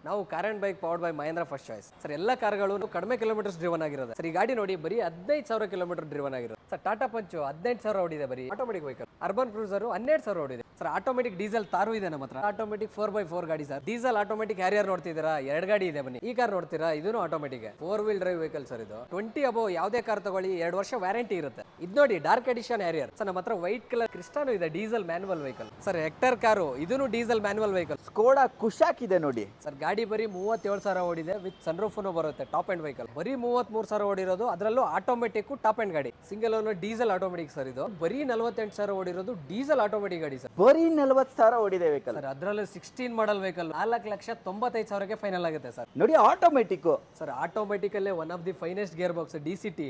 ನಾವು car and bike powered by Mahindra first choice sir. ಎಲ್ಲ ಕಾರ್ಗಳು ಕಡಿಮೆ ಕಿಲೋಮೀಟರ್ಸ್ ಡ್ರಿವನ್ ಆಗಿರೋದು ಸರ್. ಈ ಗಾಡಿ ನೋಡಿ ಬರೀ 15,000 ಕಿಲೋಮೀಟರ್ ಡ್ರಿವನ್ ಆಗಿರೋದು ಸರ್. ಟಾಟಾ ಪಂಚು 18,000 ಓಡಿದೆ ಬರೀ ಆಟೋಮೆಟಿಕ್ ವೆಹಿಕಲ್. ಅರ್ಬನ್ ಕ್ರೂಸರ್ 12,000 ಓಡಿದೆ ಸರ್. ಆಟೋಮೆಟಿಕ್ ಡೀಸೆಲ್ ತಾರು ಇದೆ ನಮ್ಮ ಹತ್ರ. ಆಟೋಮೆಟಿಕ್ 4x4 ಗಾಡಿ ಸರ್. ಡೀಸೆಲ್ ಆಟೋಮೆಟಿಕ್ ಹ್ಯಾರಿಯರ್ ನೋಡ್ತಿದ್ದೀರಾ, 2 ಗಾಡಿ ಇದೆ ಬನ್ನಿ. ಈ ಕಾರ್ ನೋಡ್ತೀರಾ, ಇದೂ automatic 4 wheel drive vehicle sir. ಇದು 20 ಅಬೋ ಯಾವುದೇ ಕಾರ್ ತಗೊಳ್ಳಿ 2 ವರ್ಷ ವ್ಯಾರಂಟಿ ಇರುತ್ತೆ. ಇದು ನೋಡಿ ಡಾರ್ಕ್ ಎಡಿಷನ್ ಹ್ಯಾರಿಯರ್ ಸರ್. ನಮ್ಮ ಹತ್ರ ವೈಟ್ ಕಲರ್ ಕ್ರಿಸ್ಟಾನು ಇದೆ, diesel manual vehicle sir. Hector car ಇದೂ diesel manual vehicle. Skoda Kushaq ಇದೆ ನೋಡಿ ಸರ್. ಗಾಡಿ ಬರೀ 37,000 ಓಡಿದೆ ವಿತ್ ಸನ್ರೂಫ್ನು ಬರುತ್ತೆ. ಟಾಪ್ ಎಂಡ್ ವೆಹಿಕಲ್ ಬರೀ 33,000 ಓಡಿರೋದು, ಅದರಲ್ಲೂ ಆಟೋಮೆಟಿಕ್ ಟಾಪ್ ಎಂಡ್ ಗಾಡಿ. Single owner diesel automatic sir. ಇದು ಬರೀ 48,000 ಓಡಿರೋದು ಡೀಸೆಲ್ ಆಟೋಮೆಟಿಕ್ ಗಾಡಿ ಸರ್. ಬರೀ 40,000 ಓಡಿದೆ ವೆಹಿಕಲ್ ಸರ್. ಅದರಲ್ಲೂ 16 ಮಾಡಲ್ ವೆಹಿಕಲ್ 4,95,000ಕ್ಕೆ ಫೈನಲ್ ಆಗುತ್ತೆ ಸರ್. ನೋಡಿ ಆಟೋಮೆಟಿಕ್ ಸರ್. ಆಟೋಮೆಟಿಕ್ ಅಲ್ಲೇ one of the finest gear box DCT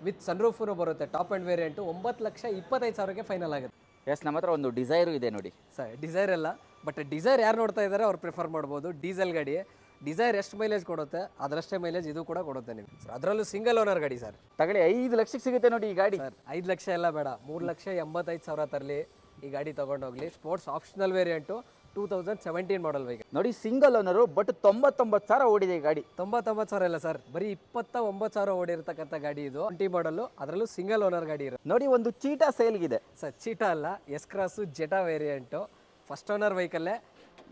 with ಸನ್ರೂಫ್ನು ಬರುತ್ತೆ. ಟಾಪ್ ಎಂಡ್ ವೇರಿಯಂಟ್ 9,25,000ಕ್ಕೆ ಫೈನಲ್ ಆಗುತ್ತೆ. ಎಸ್, ನಮ್ಮ ಹತ್ರ ಒಂದು ಡಿಸೈರು ಇದೆ ನೋಡಿ ಸರ್. ಡಿಸೈರ್ ಎಲ್ಲ, ಬಟ್ ಡಿಸೈರ್ ಯಾರು ನೋಡ್ತಾ ಇದ್ದಾರೆ ಅವ್ರು ಪ್ರಿಫರ್ ಮಾಡ್ಬೋದು. ಡೀಸೆಲ್ ಗಾಡಿ ಡಿಸೈರ್ ಎಷ್ಟು ಮೈಲೇಜ್ ಕೊಡುತ್ತೆ ಅದರಷ್ಟೇ ಮೈಲೇಜ್ ಇದು ಕೂಡ ಕೊಡುತ್ತೆ ನಿಮಗೆ ಸರ್. ಅದರಲ್ಲೂ ಸಿಂಗಲ್ ಓನರ್ ಗಾಡಿ ಸರ್. ತಗೊಳ್ಳಿ 5 ಲಕ್ಷಕ್ಕೆ ಸಿಗುತ್ತೆ ನೋಡಿ ಈ ಗಾಡಿ ಸರ್. 5 ಲಕ್ಷ ಎಲ್ಲ ಬೇಡ, 3,85,000 ತರಲಿ ಈ ಗಾಡಿ ತಗೊಂಡೋಗ್ಲಿ. Sports optional variant 2017 model vehicle ನೋಡಿ. ಸಿಂಗಲ್ ಓನರು, ಬಟ್ 99,000 ಓಡಿದೆ ಈ ಗಾಡಿ. 99,000 ಇಲ್ಲ ಸರ್, ಬರೀ 29,000 ಓಡಿರ್ತಕ್ಕಂಥ ಗಾಡಿ ಇದು. 20 ಮಾಡಲು, ಅದರಲ್ಲೂ ಸಿಂಗಲ್ ಓನರ್ ಗಾಡಿ ಇರುತ್ತೆ ನೋಡಿ. ಒಂದು ಚೀಟಾ ಸೇಲ್ಗಿದೆ ಸರ್. ಚೀಟಾ ಅಲ್ಲ, S Cross Zeta variant first owner ವೆಹಿಕಲ್ಲೇ.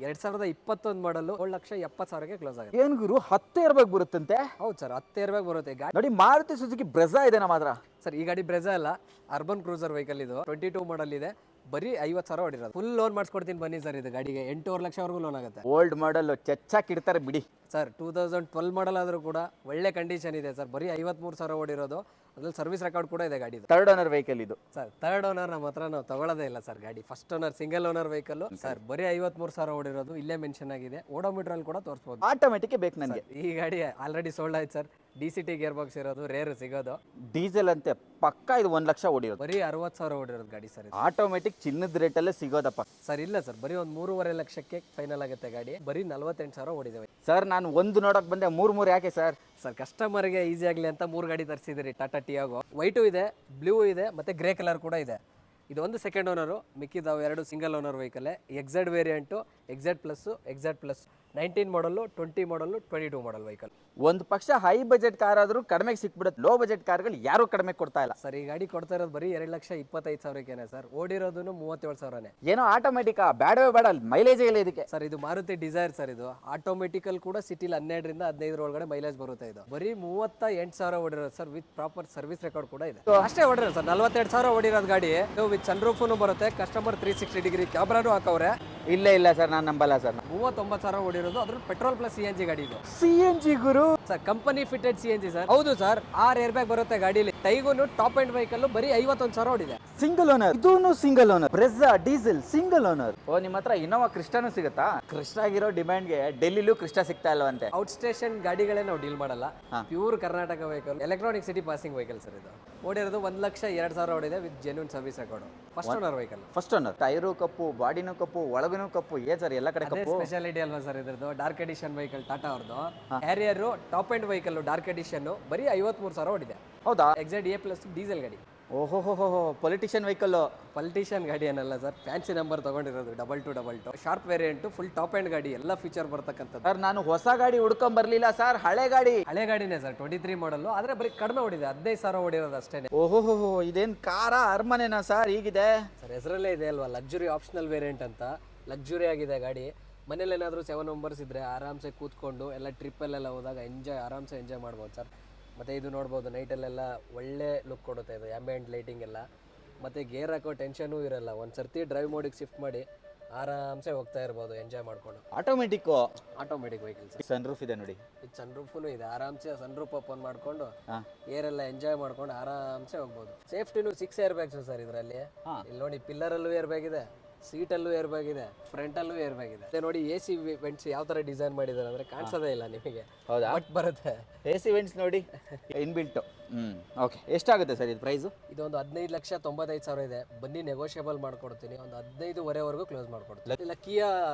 2021 ಮಾಡಲು 7,70,000ಕ್ಕೆ ಕ್ಲೋಸ್ ಆಗುತ್ತೆ. ಏನ್ ಗುರು 10 ಇರ್ಬೇಕು ಬರುತ್ತಂತೆ? ಹೌದು ಸರ್, 10 ಇರ್ಬೇಕು ಬರುತ್ತೆ ಗಾಡಿ. ನೋಡಿ ಮಾರುತಿ ಸುಜುಕಿ ಬ್ರೆಜಾ ಇದೆ ನಮ್ಮ ಹತ್ರ ಸರ್. ಈ ಗಾಡಿ ಬ್ರೆಜಾ ಅಲ್ಲ, ಅರ್ಬನ್ ಕ್ರೂಸರ್ ವೆಹಿಕಲ್ ಇದು. 22 ಮಾಡಲ್ ಇದೆ, ಬರೀ 50,000 ಹೊಡಿರೋದು. ಫುಲ್ ಲೋನ್ ಮಾಡಿಸ್ಕೊಡ್ತೀನಿ ಬನ್ನಿ ಸರ್. ಇದು ಗಾಡಿಗೆ 8.5 ಲಕ್ಷವರೆಗೂ ಲೋನ್ ಆಗುತ್ತೆ. ಓಲ್ಡ್ ಮಾಡಲ್ ಚೆಚ್ಚಾಕಿಡ್ತಾರೆ ಬಿಡಿ ಸರ್. 2012 ಮಾಡಲ್ ಆದರೂ ಕೂಡ ಒಳ್ಳೆ ಕಂಡೀಷನ್ ಇದೆ ಸರ್. ಬರೀ 53,000 ಓಡಿರೋದು, ಅದ್ರಲ್ಲಿ ಸರ್ವಿಸ್ ರೆಕಾರ್ಡ್ ಕೂಡ ಇದೆ ಗಾಡಿ. ಥರ್ಡ್ ಓನರ್ ವೆಹಿಕಲ್ ಇದು ಸರ್. ಥರ್ಡ್ ಓನರ್ ನಮ್ಮ ಹತ್ರ ನಾವು ತಗೊಳ್ಳೋದೇ ಇಲ್ಲ ಸರ್ ಗಾಡಿ. First owner single owner vehicle sir. ಬರೀ 53,000 ಓಡಿರೋದು, ಇಲ್ಲೇ ಮೆನ್ಷನ್ ಆಗಿದೆ. ಓಡೋಮೀಟರ್ ಅಲ್ಲಿ ಕೂಡ ತೋರಿಸಬಹುದು. ಆಟೋಮೆಟಿಕ್ ಬೇಕು ನನಗೆ. ಈ ಗಾಡಿ ಆಲ್ರೆಡಿ ಸೋಲ್ಡ್ ಆಯ್ತು ಸರ್. DCT ಗೇರ್ ಬಾಕ್ಸ್ ಇರೋದು, ರೇರ್ ಸಿಗೋದು. ಡೀಸೆಲ್ ಅಂತೆ ಪಕ್ಕ. ಇದು 1 ಲಕ್ಷ ಓಡಿರೋದು, ಬರೀ 60,000 ಓಡಿರೋದು ಗಾಡಿ ಸರ್. ಆಟೋಮೆಟಿಕ್ ಚಿನ್ನದ ರೇಟಲ್ಲೇ ಸಿಗೋದಪ್ಪ ಸರ್. ಇಲ್ಲ ಸರ್, ಬರೀ ಒಂದು 3.5 ಲಕ್ಷಕ್ಕೆ ಫೈನಲ್ ಆಗುತ್ತೆ ಗಾಡಿ. ಬರೀ 48,000 ಓಡಿದೆ ಸರ್. ನಾನು ಒಂದು ನೋಡಕ್ ಬಂದೆ, 3 ಯಾಕೆ ಸರ್? ಸರ್, ಕಸ್ಟಮರ್ಗೆ ಈಸಿ ಆಗಲಿ ಅಂತ 3 ಗಾಡಿ ತರಿಸಿದ್ರಿ. ಟಾಟಾ ಟಿಯಾಗೋ ವೈಟು ಇದೆ, ಬ್ಲೂ ಇದೆ, ಮತ್ತೆ ಗ್ರೇ ಕಲರ್ ಕೂಡ ಇದೆ. ಇದು ಒಂದು ಸೆಕೆಂಡ್ ಓನರು, ಮಿಕ್ಕಿದಾವು 2 single owner vehicle. XZ variant, XZ+, 19 ಮಾಡಲು, 20 ಮಾಡಲು, 22 ಮಾಡಲ್ ವೆಹಿಕಲ್. ಒಂದು ಪಕ್ಷ ಹೈ ಬಜೆಟ್ ಕಾರ್ ಆದ್ರೂ ಕಡಿಮೆಗೆ ಸಿಕ್ಬಿಡುತ್ತೆ. ಲೋ ಬಜೆಟ್ ಕಾರ್ಗಳು ಯಾರು ಕಡಿಮೆ ಕೊಡ್ತಾ ಇಲ್ಲ ಸರ್. ಈ ಗಾಡಿ ಕೊಡ್ತಾ ಇರೋದು ಬರೀ 2,25,000ಕ್ಕೇನೆ ಸರ್. ಓಡಿರೋದು 37,000ನೇ. ಏನೋ ಆಟೋಮೆಟಿಕ್ ಬೇಡವೇ ಬೇಡ, ಮೈಲೇಜ್ ಇಲ್ಲ ಇದಕ್ಕೆ ಸರ್. ಇದು ಮಾರುತಿ ಡಿಸೈರ್ ಸರ್. ಇದು ಆಟೋಮೆಟಿಕಲ್ ಕೂಡ ಸಿಟಿಲಿ 12ರಿಂದ 15 ಒಳಗಡೆ ಮೈಲೇಜ್ ಬರುತ್ತೆ. ಇದು ಬರೀ 38,000 ಓಡಿರೋದು ಸರ್, ವಿತ್ ಪ್ರಾಪರ್ ಸರ್ವಿಸ್ ರೆಕಾರ್ಡ್ ಕೂಡ ಇದೆ. ಅಷ್ಟೇ ಓಡಿರೋದು ಸರ್. 42,000 ಓಡಿರೋದು ಗಾಡಿ. ವಿತ್ ಸನ್ರೂಫ್ನು ಬರುತ್ತೆ. ಕಸ್ಟಮರ್ 360 ಡಿಗ್ರಿ ಕ್ಯಾಮ್ರಾನು ಹಾಕವ್ರೆ. ಇಲ್ಲ ಸರ್, ನಾನು ನಂಬಲ್ಲ ಸರ್. 39,000 ಓಡಿರೋದು, ಅದ್ರ ಪೆಟ್ರೋಲ್ ಪ್ಲಸ್ CNG ಗಾಡಿ ಇದು. CNG ಗುರು sir. Company fitted CNG sir. ಹೌದು ಸರ್. 6 ಏರ್ ಬ್ಯಾಗ್ ಬರುತ್ತೆ ಗಾಡಿಲಿ. ಟೈಗೂನು ಟಾಪ್ ಎಂಡ್ ವೆಹಿಕಲ್ ಬರೀ 51,000 ಓಡಿದೆ. Single owner. ಇದೂನು single owner. Brezza diesel single owner. Oh, ನಿಮ್ಮ ಹತ್ರ ಇನ್ನೋವಾ ಕ್ರಿಸ್ಟಾನು ಸಿಗುತ್ತಾ? ಕ್ರಿಸ್ಟಾಗಿರೋ ಡಿಮ್ಯಾಂಡ್ಗೆ ಡೆಲ್ಲಿಲೂ ಕ್ರಿಸ್ಟಾ ಸಿಗ್ತಾ ಇಲ್ವಂತೆ. ಔಟ್ ಸ್ಟೇಷನ್ ಗಾಡಿಗಳೇ ನಾವು ಡೀಲ್ ಮಾಡಲ್ಲ. Pure Karnataka vehicle, electronic city passing vehicle sir. ಇದು ಓಡಿರೋದು 1,02,000 ಓಡಿದೆ, with genuine service record. First owner vehicle. First owner. Tyre ಕಪ್ಪು, ಬಾಡಿನೂ ಕಪ್ಪು, ಒಳಗೂನು ಕಪ್ಪು. ಸರ್, ಎಲ್ಲ ಕಡೆ ಕಪ್ಪು. ಸ್ಪೆಷಾಲಿಟಿ ಅಲ್ವಾ ಸರ್ ಇದ್ರದ್ದು. ಡಾರ್ಕ್ ಎಡಿಷನ್ ವೆಹಿಕಲ್ ಟಾಟಾ ಅವ್ರದ್ದು. Harrier top end vehicle, dark edition, ಬರೀ 53,000 ಓಡಿದೆ. ಹೌದಾ? XZ ಡೀಸೆಲ್ ಗಾಡಿ. ಓಹೋ ಪೊಲಿಟಿಷಿಯನ್ ವೆಹಿಕಲ್. ಪೊಲಿಟಿಷಿಯನ್ ಗಾಡಿ ಏನಲ್ಲ ಸರ್, ಫ್ಯಾನ್ಸಿ ನಂಬರ್ ತಗೊಂಡಿರೋದು. 2222 sharp variant, full top end ಗಾಡಿ, ಎಲ್ಲ ಫೀಚರ್ ಬರ್ತಕ್ಕಂಥದ್ದು. ಸರ್, ನಾನು ಹೊಸ ಗಾಡಿ ಹುಡ್ಕೊಂಡ್ ಬರ್ಲಿಲ್ಲ ಸರ್, ಹಳೆ ಗಾಡಿನೇ ಸರ್. 23 ಮಾಡಲು, ಆದ್ರೆ ಬರೀ ಕಡಿಮೆ ಓಡಿದೆ, 15,000 ಓಡಿರೋದು ಅಷ್ಟೇನೆ. ಓಹೋ ಇದೇನ್ ಕಾರ ಅರಮನೆನಾ ಸರ್ ಹೀಗಿದೆ? ಸರ್, ಹೆಸರಲ್ಲೇ ಇದೆ ಅಲ್ವಾ, ಲಕ್ಸುರಿ ಆಪ್ಷನಲ್ ವೇರಿಯಂಟ್ ಅಂತ. ಲಕ್ಸುರಿ ಆಗಿದೆ ಗಾಡಿ. ಮನೇಲಿ ಏನಾದರೂ 7 ಮೆಂಬರ್ಸ್ ಇದ್ರೆ ಆರಾಮ್ಸೆ ಕೂತ್ಕೊಂಡು ಎಲ್ಲ ಟ್ರಿಪ್ಪಲ್ಲೆಲ್ಲ ಹೋದಾಗ ಆರಾಮ್ಸೆ ಎಂಜಾಯ್ ಮಾಡ್ಬೋದು ಸರ್. ಮತ್ತು ಇದು ನೋಡ್ಬೋದು, ನೈಟಲ್ಲೆಲ್ಲ ಒಳ್ಳೆ ಲುಕ್ ಕೊಡುತ್ತೆ ಇದು, ಆ್ಯಂಬಿಯೆಂಟ್ ಲೈಟಿಂಗ್ ಎಲ್ಲ. ಮತ್ತು ಗೇರ್ ಹಾಕೋ ಟೆನ್ಷನೂ ಇರಲ್ಲ. ಒಂದು ಸರ್ತಿ ಡ್ರೈವ್ ಮೋಡಿಗೆ ಶಿಫ್ಟ್ ಮಾಡಿ ಆರಾಮ್ಸೆ ಹೋಗ್ತಾ ಇರ್ಬೋದು, ಎಂಜಾಯ್ ಮಾಡ್ಕೊಂಡು. Automatic vehicle sir. ಸನ್ರೂಫ್ ಇದೆ ನೋಡಿ. ಇದು ಸನ್ರೂಫ್ನು ಇದೆ. ಆರಾಮ್ಸೆ ಸನ್ರೂಫ್ ಓಪನ್ ಮಾಡ್ಕೊಂಡು ಏರೆಲ್ಲ ಎಂಜಾಯ್ ಮಾಡ್ಕೊಂಡು ಆರಾಮ್ಸೆ ಹೋಗ್ಬೋದು. ಸೇಫ್ಟಿನೂ 6 ಏರ್ ಬ್ಯಾಗ್ಸ್ ಸರ್ ಇದರಲ್ಲಿ. ಇಲ್ಲಿ ನೋಡಿ, ಪಿಲ್ಲರಲ್ಲೂ ಏರ್ ಬ್ಯಾಗ್ ಇದೆ, ಸೀಟಲ್ಲೂ ಏರ್ ಬ್ಯಾಗ್ ಇದೆ, ಫ್ರಂಟಲ್ಲೂ ಏರ್ ಬ್ಯಾಗ್ ಇದೆ. ನೋಡಿ AC ವೆಂಟ್ಸ್ ಯಾವ ತರ ಡಿಸೈನ್ ಮಾಡಿದ್ದಾರೆ ಅಂದ್ರೆ ಕಾಣಿಸೋದೇ ಇಲ್ಲ ನಿಮಗೆ. ಹೌದಾ? ಬಟ್ ಬರುತ್ತೆ. AC ವೆಂಟ್ಸ್ ನೋಡಿ, ಇನ್ಬಿಲ್ಟ್. ಓಕೆ, ಎಷ್ಟಾಗುತ್ತೆ ಸರ್ ಇದು ಪ್ರೈಸು? ಇದೊಂದು 15,95,000 ಇದೆ. ಬನ್ನಿ, ನೆಗೋಷಿಯಬಲ್ ಮಾಡ್ಕೊಡ್ತೀನಿ. ಒಂದು 15,500ವರೆಗೂ ಕ್ಲೋಸ್ ಮಾಡ್ಕೊಡ್ತೀನಿ. ಇಲ್ಲ, ಕಿಯಾ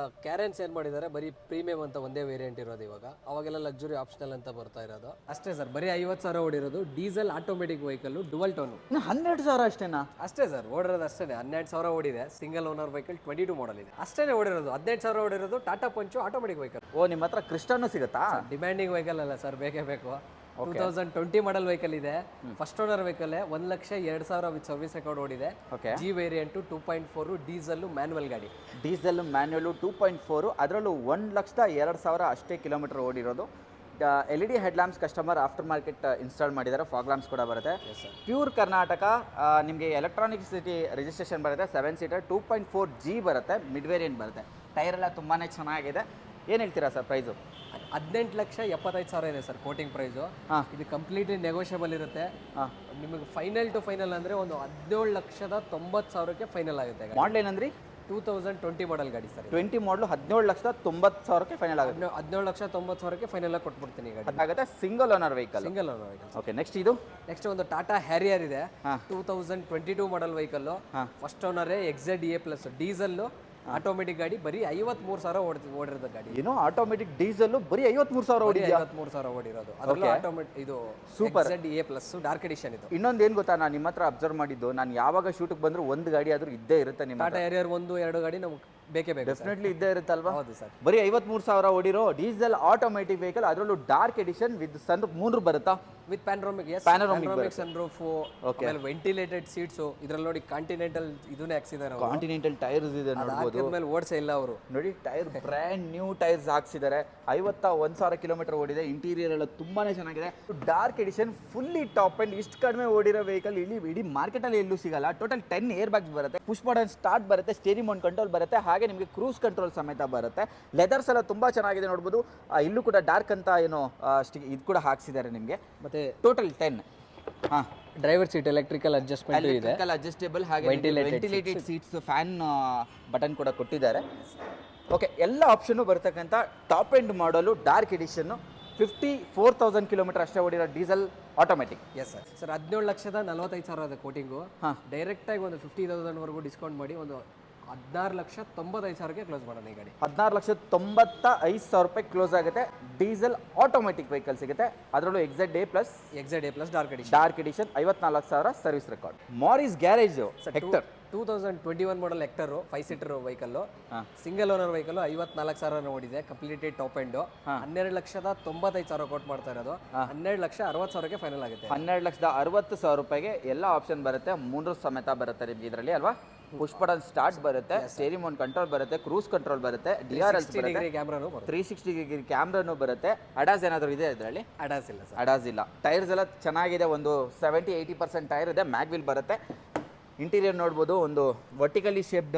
ಕ್ಯಾರೆನ್ಸ್ ಏನ್ ಮಾಡಿದ್ದಾರೆ, ಬರೀ ಪ್ರೀಮಿಯಂ ಅಂತ ಒಂದೇ ವೇರಿಯಂಟ್ ಇರೋದು ಇವಾಗ. ಅವಾಗೆಲ್ಲ ಲಕ್ಸುರಿ ಆಪ್ಷನಲ್ ಅಂತ ಬರ್ತಾ ಇರೋದು ಅಷ್ಟೇ ಸರ್. ಬರೀ 50,000 ಓಡಿರೋದು, diesel automatic vehicle, dual tone. 12,000 ಅಷ್ಟೇನಾ? ಅಷ್ಟೇ ಸರ್, ಓಡಿರೋದು ಅಷ್ಟೇ. 12,000 ಓಡಿದೆ, ಸಿಂಗಲ್ ಓನರ್ ವೆಹಿಕಲ್ 22 ಮಾಡಲ್ ಇದೆ. ಅಷ್ಟೇ ಓಡಿರೋದು 18,000 ಓಡಿರೋದು. ಟಾಟಾ ಪಂಚು ಆಟೋಮೆಟಿಕ್ ವೆಹಿಕಲ್. ಓ, ನಿಮ್ಮ ಹತ್ರ ಕ್ರಿಸ್ಟಾನು ಸಿಗುತ್ತಾ? ಡಿಮ್ಯಾಂಡಿಂಗ್ ವೆಹಿಕಲ್ ಅಲ್ಲ ಸರ್, ಬೇಕೇ ಬೇಕು. 2020 ಮಾಡಲ್ ವೆಹಿಕಲ್ ಇದೆ. First owner vehicle, 1,02,000 with service record ಓಡಿದೆ. ಜಿ ವೇರಿಯಂಟು 2.4 ಡೀಸೆಲ್ ಮ್ಯಾನ್ಯುವಲ್ ಗಾಡಿ. ಡೀಸೆಲ್ ಮ್ಯಾನ್ಯುವಲ್ 2.4, ಅದರಲ್ಲೂ 1,02,000 ಅಷ್ಟೇ ಕಿಲೋಮೀಟರ್ ಓಡಿರೋದು. LED head lamps customer after market install ಮಾಡಿದ್ದಾರೆ. ಫಾಗ್ ಲ್ಯಾಂಪ್ಸ್ ಕೂಡ ಬರುತ್ತೆ. ಪ್ಯೂರ್ ಕರ್ನಾಟಕ. ನಿಮಗೆ ಎಲೆಕ್ಟ್ರಾನಿಕ್ ಸಿಟಿ ರಿಜಿಸ್ಟ್ರೇಷನ್ ಬರುತ್ತೆ. 7 ಸೀಟರ್ 2.4G ಬರುತ್ತೆ. ಮಿಡ್ ವೇರಿಯಂಟ್ ಬರುತ್ತೆ. ಟೈರ್ ಎಲ್ಲ ತುಂಬಾ ಚೆನ್ನಾಗಿದೆ. ಏನು ಹೇಳ್ತೀರಾ ಸರ್ ಪ್ರೈಸು? 18,75,000 ಇದೆ ಸರ್ ಕೋಟಿಂಗ್ ಪ್ರೈಸು. ಇದು ಕಂಪ್ಲೀಟ್ಲಿ ನೆಗೋಷಿಯಬಲ್ ಇರುತ್ತೆ. ನಿಮಗೆ ಫೈನಲ್ ಟು ಫೈನಲ್ ಅಂದರೆ ಒಂದು 17,90,000ಕ್ಕೆ ಫೈನಲ್ ಆಗುತ್ತೆ. ಮಾಡಲ್ ಏನಂದ್ರಿ? 2020 ಮಾಡಲ್ ಗಾಡಿ ಸರ್. 20 ಮಾಡಲು 17,90,000ಕ್ಕೆ ಫೈನಲ್ ಆಗುತ್ತೆ. 17,90,000ಕ್ಕೆ ಫೈನಲ್ ಆಗಿ ಕೊಟ್ಬಿಡ್ತೀನಿ ಈ ಗಾಡಿ. ಆಗುತ್ತೆ. Single owner vehicle. Single owner vehicle. Okay, next ಇದು ನೆಕ್ಸ್ಟ್ ಒಂದು ಟಾಟಾ ಹ್ಯಾರಿಯರ್ ಇದೆ. 2022 ಮಾಡಲ್ ವೆಹಿಕಲ್. ಫಸ್ಟ್ ಓನರೇ XZEA ಪ್ಲಸ್ ಡೀಸೆಲ್ ಆಟೋಮೆಟಿಕ್ ಗಾಡಿ. ಬರೀ 53,000 ಓಡಿರೋದು ಗಾಡಿ. ಏನು ಆಟೋಮೆಟಿಕ್ ಡೀಸೆಲ್ ಬರೀ 53,000 ಓಡಿದ್ಯಾ? 53,000 ಓಡಿರೋದು. ಅದರಲ್ಲೂ ಆಟೋಮೆಟಿಕ್ ಇದು super XZEA plus dark edition ಇದು. ಇನ್ನೊಂದು ಏನು ಗೊತ್ತಾ, ನಾನು ನಿಮ್ಮ ಹತ್ರ ಅಬ್ಸರ್ವ್ ಮಾಡಿದ್ದು, ನಾನು ಯಾವಾಗ ಶೂಟಿಗೆ ಬಂದರೂ ಒಂದು ಗಾಡಿ ಆದರೂ ಇದ್ದೇ ಇರುತ್ತೆ ನಿಮ್ಮ ಟಾಟಾ ಹ್ಯಾರಿಯರ್ 1-2 ಗಾಡಿ ನಮ್ಗೆ ಬೇಕೇ ಬೇಕು. ಡೆಫಿನೆಟ್ಲಿ ಇದ್ದೇ ಇರುತ್ತಲ್ವಾ? ಹೌದು ಸರ್. ಬರೀ 53,000 ಓಡಿರೋ ಡೀಸೆಲ್ ಆಟೋಮೆಟಿಕ್ ವೆಹಿಕಲ್, ಅದರಲ್ಲೂ ಡಾರ್ಕ್ ಎಡಿಷನ್ ವಿತ್ ಸನ್ 3 ಬರುತ್ತಾ? With panoramic. Yes, Panoramic sunroof, ಆಮೇಲೆ ವೆಂಟಿಲೇಟೆಡ್ ಸೀಟ್ಸ್. ಇದರಲ್ಲಿ ನೋಡಿ ಕಾಂಟಿನೆಂಟಲ್ ಇದನ್ನೇ ಹಾಕ್ಸಿದ್ದಾರೆ. ಕಾಂಟಿನೆಂಟಲ್ ಟೈರ್ಸ್ ಇದೆ ನೋಡಬಹುದು. ಮೇಲೆ ಓಡಿಸೇ ಇಲ್ಲ ಅವರು. ನೋಡಿ, ಟೈರ್ ಬ್ರ್ಯಾಂಡ್ ನ್ಯೂ ಟೈರ್ಸ್ ಹಾಕ್ಸಿದ್ದಾರೆ. 51,000 ಕಿಲೋಮೀಟರ್ ಓಡಿದೆ. ಇಂಟೀರಿಯರ್ ಎಲ್ಲ ತುಂಬಾನೇ ಚೆನ್ನಾಗಿದೆ. Dark edition fully top end ಇಷ್ಟು ಕಡಿಮೆ ಓಡಿರೋ ವೆಹಿಕಲ್ ಇಲ್ಲಿ ಇಡೀ ಮಾರ್ಕೆಟಲ್ಲಿ ಎಲ್ಲೂ ಸಿಗಲ್ಲ. ಟೋಟಲ್ 10 ಏರ್ ಬ್ಯಾಗ್ಸ್ ಬರುತ್ತೆ. ಪುಷ್ ಬಟನ್ ಸ್ಟಾರ್ಟ್ ಬರುತ್ತೆ. ಸ್ಟೇರಿಂಗ್ ಮೌಂಟ್ ಕಂಟ್ರೋಲ್ ಬರುತ್ತೆ. ಹಾಗೆ ನಿಮಗೆ ಕ್ರೂಸ್ ಕಂಟ್ರೋಲ್ ಸಮೇತ ಬರುತ್ತೆ. ಲೆದರ್ಸ್ ಎಲ್ಲ ತುಂಬಾ ಚೆನ್ನಾಗಿದೆ ನೋಡಬಹುದು. ಇಲ್ಲೂ ಕೂಡ ಡಾರ್ಕ್ ಅಂತ ಏನೋ ಇದು ಕೂಡ ಹಾಕ್ಸಿದ್ದಾರೆ ನಿಮಗೆ. ಮತ್ತೆ total 10. Driver seat electrical adjustment ಇದೆ. ಅಡ್ಜಸ್ಟೇಬಲ್. ಹಾಗೆ ವೆಂಟಿಲೇಟೆಡ್ ಸೀಟ್ಸ್, ಫ್ಯಾನ್ ಬಟನ್ ಕೂಡ ಕೊಟ್ಟಿದ್ದಾರೆ. ಓಕೆ, ಎಲ್ಲ ಆಪ್ಷನ್ ಬರ್ತಕ್ಕಂಥ top end model dark edition. 54,000 kilometre ಅಷ್ಟೇ ಓಡಿರೋ diesel automatic. Yes sir. Sir 17,45,000 quoting. Direct ಆಗಿ ಒಂದು 50,000 ವರೆಗೂ ಡಿಸ್ಕೌಂಟ್ ಮಾಡಿ ಒಂದು 16,95,000ಕ್ಕೆ ಕ್ಲೋಸ್ ಮಾಡೋಣ ಈ ಗಾಡಿ. 16,95,000 ರೂಪಾಯಿ ಕ್ಲೋಸ್ ಆಗುತ್ತೆ. ಡೀಸೆಲ್ ಆಟೋಮೆಟಿಕ್ ವೆಹಿಕಲ್ ಸಿಗುತ್ತೆ. ಅದರಲ್ಲೂ XZEA plus dark edition. 54,000 service record. Morris Garage Hector 2021 model Hector 5 seater vehicle. Single owner vehicle. 54,000 ಓಡಿದೆ. Completed top end. 12,95,000 ಕೋಟ್ ಮಾಡ್ತಾ ಇರೋದು. 12,60,000ಕ್ಕೆ ಫೈನಲ್ ಆಗುತ್ತೆ. 12,60,000 ರೂಪಾಯಿಗೆ ಎಲ್ಲ ಆಪ್ಷನ್ ಬರುತ್ತೆ. 3 ಸಮೇತ ಬರುತ್ತೆ ನಿಮ್ಗೆ ಇದರಲ್ಲಿ ಅಲ್ವಾ? ಪುಷ್ ಬಟನ್ ಸ್ಟಾರ್ಟ್ ಬರುತ್ತೆ. ಸ್ಟೇರಿಂಗ್ ಮೌಂಟ್ ಕಂಟ್ರೋಲ್ ಬರುತ್ತೆ. ಕ್ರೂಸ್ ಕಂಟ್ರೋಲ್ ಬರುತ್ತೆ. DRLs ಬರುತ್ತೆ. ಕ್ಯಾಮ್ರಾನು ಬರುತ್ತೆ. 360 ಡಿಗ್ರಿ ಕ್ಯಾಮ್ರಾನು ಬರುತ್ತೆ. ಅಡಾಸ್ ಏನಾದರೂ ಇದೆ ಇದರಲ್ಲಿ? ಅಡಾಸ್ ಇಲ್ಲ ಸರ್. ಅಡಾಸ್ ಇಲ್ಲ. ಟೈರ್ಸ್ ಎಲ್ಲ ಚೆನ್ನಾಗಿದೆ. ಒಂದು 70-80% ಟೈರ್ ಇದೆ. ಮ್ಯಾಗ್ವಿಲ್ ಬರುತ್ತೆ. ಇಂಟೀರಿಯರ್ ನೋಡ್ಬೋದು. ಒಂದು vertically shaped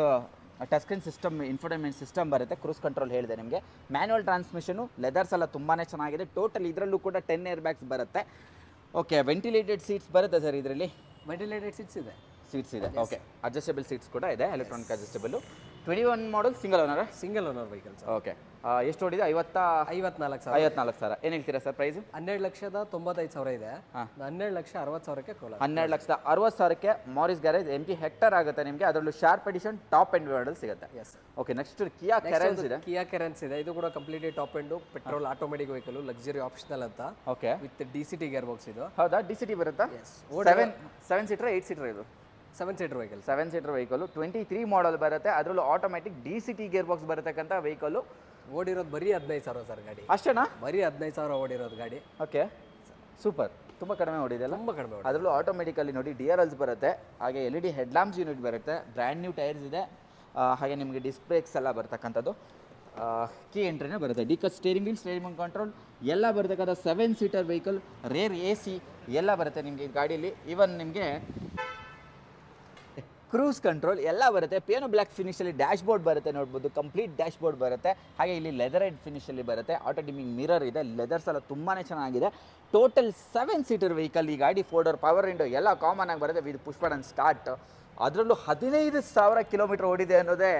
touch screen system, infotainment system ಬರುತ್ತೆ. ಕ್ರೂಸ್ ಕಂಟ್ರೋಲ್ ಹೇಳಿದೆ ನಿಮಗೆ. Manual transmission. ಲೆದರ್ಸ್ ಎಲ್ಲ ತುಂಬಾ ಚೆನ್ನಾಗಿದೆ. ಟೋಟಲ್ ಇದರಲ್ಲೂ ಕೂಡ 10 ಏರ್ ಬ್ಯಾಗ್ಸ್ ಬರುತ್ತೆ. ಓಕೆ, ವೆಂಟಿಲೇಟೆಡ್ ಸೀಟ್ಸ್ ಬರುತ್ತೆ ಸರ್ ಇದರಲ್ಲಿ. ವೆಂಟಿಲೇಟೆಡ್ ಸೀಟ್ಸ್ ಇದೆ. ಸೀಟ್ಸ್ ಇದೆ. ಓಕೆ, ಅಡ್ಜಸ್ಟೇಬಲ್ ಸೀಟ್ಸ್ ಕೂಡ ಇದೆ. Electronic adjustable. 21 model single owner. Single owner vehicle. Okay, ಎಷ್ಟು ಓಡಿದೆ? 54,000. ಏನು ಹೇಳ್ತೀರಾ ಸರ್ ಪ್ರೈಸ್? 12,95,000 ಇದೆ. 12,60,000ಕ್ಕೆ ಕ್ಲೋಸ್. 12,60,000ಕ್ಕೆ ಮಾರಿಸ್ ಗ್ಯಾರೇಜ್ MG ಹೆಕ್ಟರ್ ಆಗುತ್ತೆ ನಿಮಗೆ. ಅದರಲ್ಲೂ sharp edition top end model ಸಿಗುತ್ತೆ. Yes. Okay, next Kia Carens ಇದೆ. ಕಿಯಾ ಕೆರೆನ್ಸ್ ಇದೆ. ಇದು ಕೂಡ completely top end petrol automatic vehicle. Luxury optional ಅಂತ. Okay, with DCT gear box ಇದು. ಹೌದಾ? DCT ಬರುತ್ತಾ? 7 ಸೀಟರ್ 8 ಸೀಟರ್ ಇದು? 7 ಸೀಟರ್ ವೆಹಿಕಲ್. 7 seater vehicle. 23 ಮಾಡಲ್ ಬರುತ್ತೆ. ಅದರಲ್ಲೂ ಆಟೋಮೆಟಿಕ್ DCT ಗೇರ್ ಬಾಕ್ಸ್ ಬರತಕ್ಕಂಥ ವೆಹಿಕಲ್. ಓಡಿರೋದು ಬರೀ 15,000 ಸರ್ ಗಾಡಿ. ಅಷ್ಟೇನಾ? ಬರೀ 15,000 ಓಡಿರೋದು ಗಾಡಿ. Okay, super. ತುಂಬ ಕಡಿಮೆ ಓಡಿದೆಲ್ಲ. ತುಂಬ ಕಡಿಮೆ. ಅದರಲ್ಲೂ ಆಟೋಮೆಟಿಕಲ್ಲಿ ನೋಡಿ DRLs ಬರುತ್ತೆ. ಹಾಗೆ LED ಹೆಡ್ ಲ್ಯಾಂಪ್ಸ್ ಯೂನಿಟ್ ಬರುತ್ತೆ. ಬ್ರ್ಯಾಂಡ್ ನ್ಯೂ ಟೈರ್ಸ್ ಇದೆ. ಹಾಗೆ ನಿಮಗೆ ಡಿಸ್ಕ್ ಬ್ರೇಕ್ಸ್ ಎಲ್ಲ ಬರ್ತಕ್ಕಂಥದ್ದು. ಕೀ ಎಂಟ್ರಿನೇ ಬರುತ್ತೆ. ಡಿಕಸ್ ಸ್ಟೇರಿಂಗ್ ವೀಲ್, ಸ್ಟೇರಿಂಗ್ ಕಂಟ್ರೋಲ್ ಎಲ್ಲ ಬರ್ತಕ್ಕಂಥ 7 ಸೀಟರ್ ವೆಹಿಕಲ್. ರೇರ್ AC ಎಲ್ಲ ಬರುತ್ತೆ ನಿಮಗೆ ಈ ಗಾಡೀಲಿ. ಈವನ್ ನಿಮಗೆ ಕ್ರೂಸ್ ಕಂಟ್ರೋಲ್ ಎಲ್ಲ ಬರುತ್ತೆ. ಪಿಯಾನೋ ಬ್ಲ್ಯಾಕ್ ಫಿನಿಷಲ್ಲಿ ಡ್ಯಾಶ್ ಬೋರ್ಡ್ ಬರುತ್ತೆ ನೋಡ್ಬೋದು. ಕಂಪ್ಲೀಟ್ ಡ್ಯಾಶ್ ಬೋರ್ಡ್ ಬರುತ್ತೆ. ಹಾಗೆ ಇಲ್ಲಿ ಲೆದರೈಡ್ ಫಿನಿಷಲ್ಲಿ ಬರುತ್ತೆ. ಆಟೋ ಡಿಮ್ಮಿಂಗ್ ಮಿರರ್ ಇದೆ. ಲೆದರ್ಸ್ ಎಲ್ಲ ತುಂಬಾ ಚೆನ್ನಾಗಿದೆ. ಟೋಟಲ್ 7 ಸೀಟರ್ ವೆಹಿಕಲ್ ಈ ಗಾಡಿ. 4 ಡೋರ್ ಪವರ್ ವಿಂಡೋ ಎಲ್ಲ ಕಾಮನ್ ಆಗಿ ಬರುತ್ತೆ ವಿತ್ ಪುಷ್ ಬಟನ್ ಸ್ಟಾರ್ಟ್. ಅದರಲ್ಲೂ 15,000 ಕಿಲೋಮೀಟರ್ ಓಡಿದೆ ಅನ್ನೋದೇ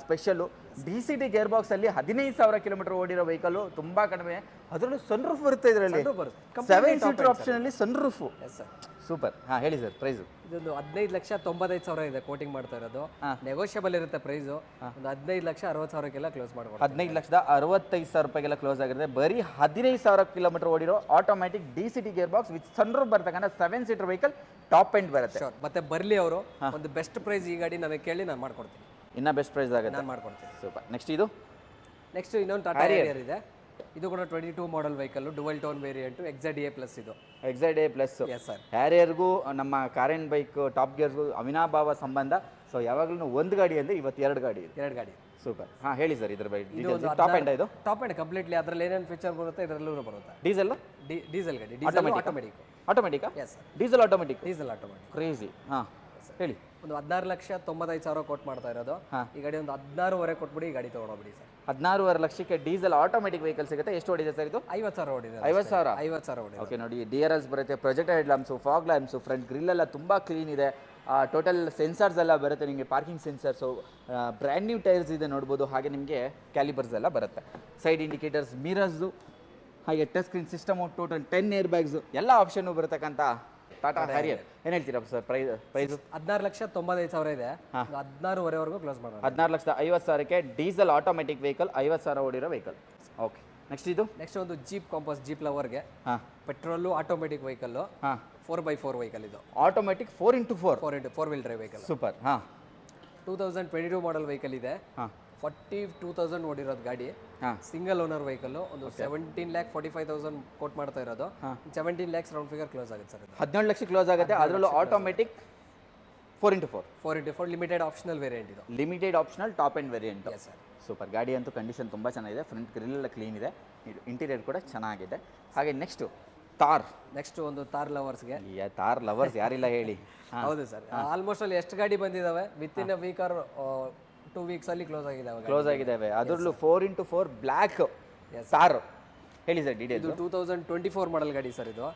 ಸ್ಪೆಷಲು. DCT ಗೇರ್ ಬಾಕ್ಸಲ್ಲಿ 15,000 ಕಿಲೋಮೀಟರ್ ಓಡಿರೋ ವೆಹಿಕಲು ತುಂಬ ಕಡಿಮೆ. ಅದರಲ್ಲೂ ಸನ್ ರೂಫ್ ಬರುತ್ತೆ ಇದರಲ್ಲಿ. 7 ಸೀಟರ್ ಆಪ್ಷನಲ್ಲಿ ಸನ್ ರೂಫು. ಸೂಪರ್. ಹಾಂ, ಹೇಳಿ ಸರ್ ಪ್ರೈಸು. ಇದೊಂದು 15,95,000 ಇದೆ ಕೋಟಿಂಗ್ ಮಾಡ್ತಾ ಇರೋದು. ನೆಗೋಷಿಯಬಲ್ ಇರುತ್ತೆ ಪ್ರೈಸು. ಒಂದು 15,60,000ಕ್ಕೆಲ್ಲ ಕ್ಲೋಸ್ ಮಾಡ್ಬೋದು. 15,65,000 ರೂಪಾಯಿಗೆಲ್ಲ ಕ್ಲೋಸ್ ಆಗಿರುತ್ತೆ. ಬರೀ 15,000 ಕಿಲೋಮೀಟರ್ ಓಡಿರೋ automatic DCT gear box with sun roof ಬರ್ತಕ್ಕಂಥ 7 ಸೀಟರ್ ವೆಹಿಕಲ್ ಟಾಪ್ ಎಂಡ್ ಬರುತ್ತೆ. ಮತ್ತೆ ಬರಲಿ ಅವರು ಒಂದು ಬೆಸ್ಟ್ ಪ್ರೈಸ್ ಈ ಗಾಡಿ ನನಗೆ ಕೇಳಿ ನಾನು ಮಾಡ್ಕೊಡ್ತೀನಿ. ಇನ್ನೂ ಬೆಸ್ಟ್ ಪ್ರೈಸ್ ಆಗುತ್ತೆ. ನಾನು ಮಾಡ್ಕೊಡ್ತೀನಿ. ಸೂಪರ್. ನೆಕ್ಸ್ಟ್ ಇದು ನೆಕ್ಸ್ಟ್ ಇನ್ನೊಂದು ಟಾಟಾ ಹ್ಯಾರಿಯರ್ ಇದೆ. ಇದು ಕೂಡ 22 model vehicle, dual tone variant, XZA plus ಇದು. XZA plus. Yes sir. ಹ್ಯಾರಿಯರ್ಗೂ ನಮ್ಮ ಕಾರ್ ಆ್ಯಂಡ್ ಬೈಕ್ ಟಾಪ್ ಗೇರ್ಸ್ಗೂ ಅವಿನಾಭಾವ ಸಂಬಂಧ. ಸೊ ಯಾವಾಗಲೂ ಒಂದು ಗಾಡಿ ಅಂದರೆ ಇವತ್ತು 2 ಗಾಡಿ ಇದೆ. 2 ಗಾಡಿ. ಸೂಪರ್. ಹಾಂ ಹೇಳಿ ಸರ್ ಇದ್ರ ಬಗ್ಗೆ. ಇದು ಟಾಪ್ ಎಂಡ್ ಇದು ಟಾಪ್ ಎಂಡ್ ಕಂಪ್ಲೀಟ್ಲಿ. ಅದರಲ್ಲಿ ಏನೇನು ಫೀಚರ್ ಬರುತ್ತೆ ಇದರಲ್ಲೂ ಬರುತ್ತೆ. ಡೀಸೆಲ್ ಡೀಸೆಲ್ ಗಾಡಿ. Diesel automatic. ಆಟೋಮೆಟಿಕಾ? Yes sir. Diesel automatic. Diesel automatic. Crazy. ಹಾಂ ಹೇಳಿ. ಒಂದು 16,95,000 ಕೊಟ್ಟು ಮಾಡ್ತಾ ಇರೋದು. ಈ ಗಾಡಿ ಒಂದು 16,500 ಕೊಟ್ಬಿಡಿ ಈ ಗಾಡಿ ತೊಗೊಂಡೋಗ್ಬಿಡಿ ಸರ್. 16,500 ಲಕ್ಷಕ್ಕೆ ಡೀಸೆಲ್ ಆಟೋಮೆಟಿಕ್ ವೆಹಿಕಲ್ ಸಿಗುತ್ತೆ. ಎಷ್ಟು ಓಡಿದೆ ಸರ್ ಇದು? 50,000 ಓಡಿದೆ. 50,000? 50,000 ಓಡಿದೆ. ಓಕೆ ನೋಡಿ, DRS ಬರುತ್ತೆ, projector head lamps, fog lamps, front grill ಎಲ್ಲ ತುಂಬ ಕ್ಲೀನ್ ಇದೆ. ಟೋಟಲ್ ಸೆನ್ಸರ್ಸ್ ಎಲ್ಲ ಬರುತ್ತೆ ನಿಮಗೆ, parking sensors, brand new tyres ಇದೆ ನೋಡ್ಬೋದು. ಹಾಗೆ ನಿಮಗೆ ಕ್ಯಾಲಿಬರ್ಸ್ ಎಲ್ಲ ಬರುತ್ತೆ, ಸೈಡ್ ಇಂಡಿಕೇಟರ್ಸ್, ಮಿರರ್ಸು, ಹಾಗೆ touch screen system, total 10 air bags ಎಲ್ಲ ಆಪ್ಷನ್ನು ಬರತಕ್ಕಂಥ ಟಾಟಾ ಹ್ಯಾರಿಯರ್. ಏನು ಹೇಳ್ತೀರಾ ಸರ್ ಪ್ರೈಸು? 16,95,000 ಇದೆ. 16,500 ಕ್ಲೋಸ್ ಮಾಡೋಣ. 16,50,000ಕ್ಕೆ ಡೀಸೆಲ್ ಆಟೋಮೆಟಿಕ್ ವೆಹಿಕಲ್, 50,000 ಓಡಿರೋ ವೆಹಿಕಲ್. ಓಕೆ ನೆಕ್ಸ್ಟ್ ಇದು. ನೆಕ್ಸ್ಟ್ ಒಂದು ಜೀಪ್ ಕಾಂಪಾಸ್, ಜೀಪ್ ಲವರ್ಗೆ. ಹಾಂ. Petrol automatic vehicle. ಹಾಂ. 4x4 ವೆಹಿಕಲ್ ಇದು. Automatic 4x4. 4 wheel drive vehicle. Super. ಹಾಂ. 2022 ಮಾಡೆಲ್ ವೆಹಿಕಲ್ ಇದೆ. ಹಾಂ. 42,000 ಓಡಿರೋದು ಗಾಡಿ. ಹಾಂ. Single owner vehicle. ಒಂದು 17,45,000 ಕೋಟ್ ಮಾಡ್ತಾ ಇರೋದು. 17 lakhs ರೌಂಡ್ ಫಿಗರ್ ಕ್ಲೋಸ್ ಆಗುತ್ತೆ ಸರ್. 17 ಲಕ್ಷ ಕ್ಲೋಸ್ ಆಗುತ್ತೆ. ಅದರಲ್ಲೂ automatic 4x4. 4x4 limited optional variant ಇದು. Limited optional top end variant. Yes sir. Super. ಗಾಡಿ ಅಂತೂ ಕಂಡೀಷನ್ ತುಂಬ ಚೆನ್ನಾಗಿದೆ. ಫ್ರಂಟ್ ಗ್ರಿಲ್ ಎಲ್ಲ ಕ್ಲೀನ್ ಇದೆ. ಇದು ಇಂಟೀರಿಯರ್ ಕೂಡ ಚೆನ್ನಾಗಿದೆ. ಹಾಗೆ ನೆಕ್ಸ್ಟು ಥಾರ್. ನೆಕ್ಸ್ಟ್ ಒಂದು ಥಾರ್ ಲವರ್ಸ್ಗೆ. ಥಾರ್ ಲವರ್ಸ್ ಯಾರಿಲ್ಲ ಹೇಳಿ. ಹೌದು ಸರ್. ಆಲ್ಮೋಸ್ಟ್ ಅಲ್ಲಿ ಎಷ್ಟು ಗಾಡಿ ಬಂದಿದ್ದಾವೆ with in a week or 2 weeks ಅಲ್ಲಿ ಕ್ಲೋಸ್ ಆಗಿದ್ದಾವೆ. ಅದರಲ್ಲೂ 4x4 ಬ್ಲ್ಯಾಕ್ ಥಾರ್. ಹೇಳಿ ಸರ್ ಡೀಟೇಲ್ಸ್. ಇದು 2024 ಮಾಡೆಲ್ ಗಾಡಿ ಸರ್ ಇದು.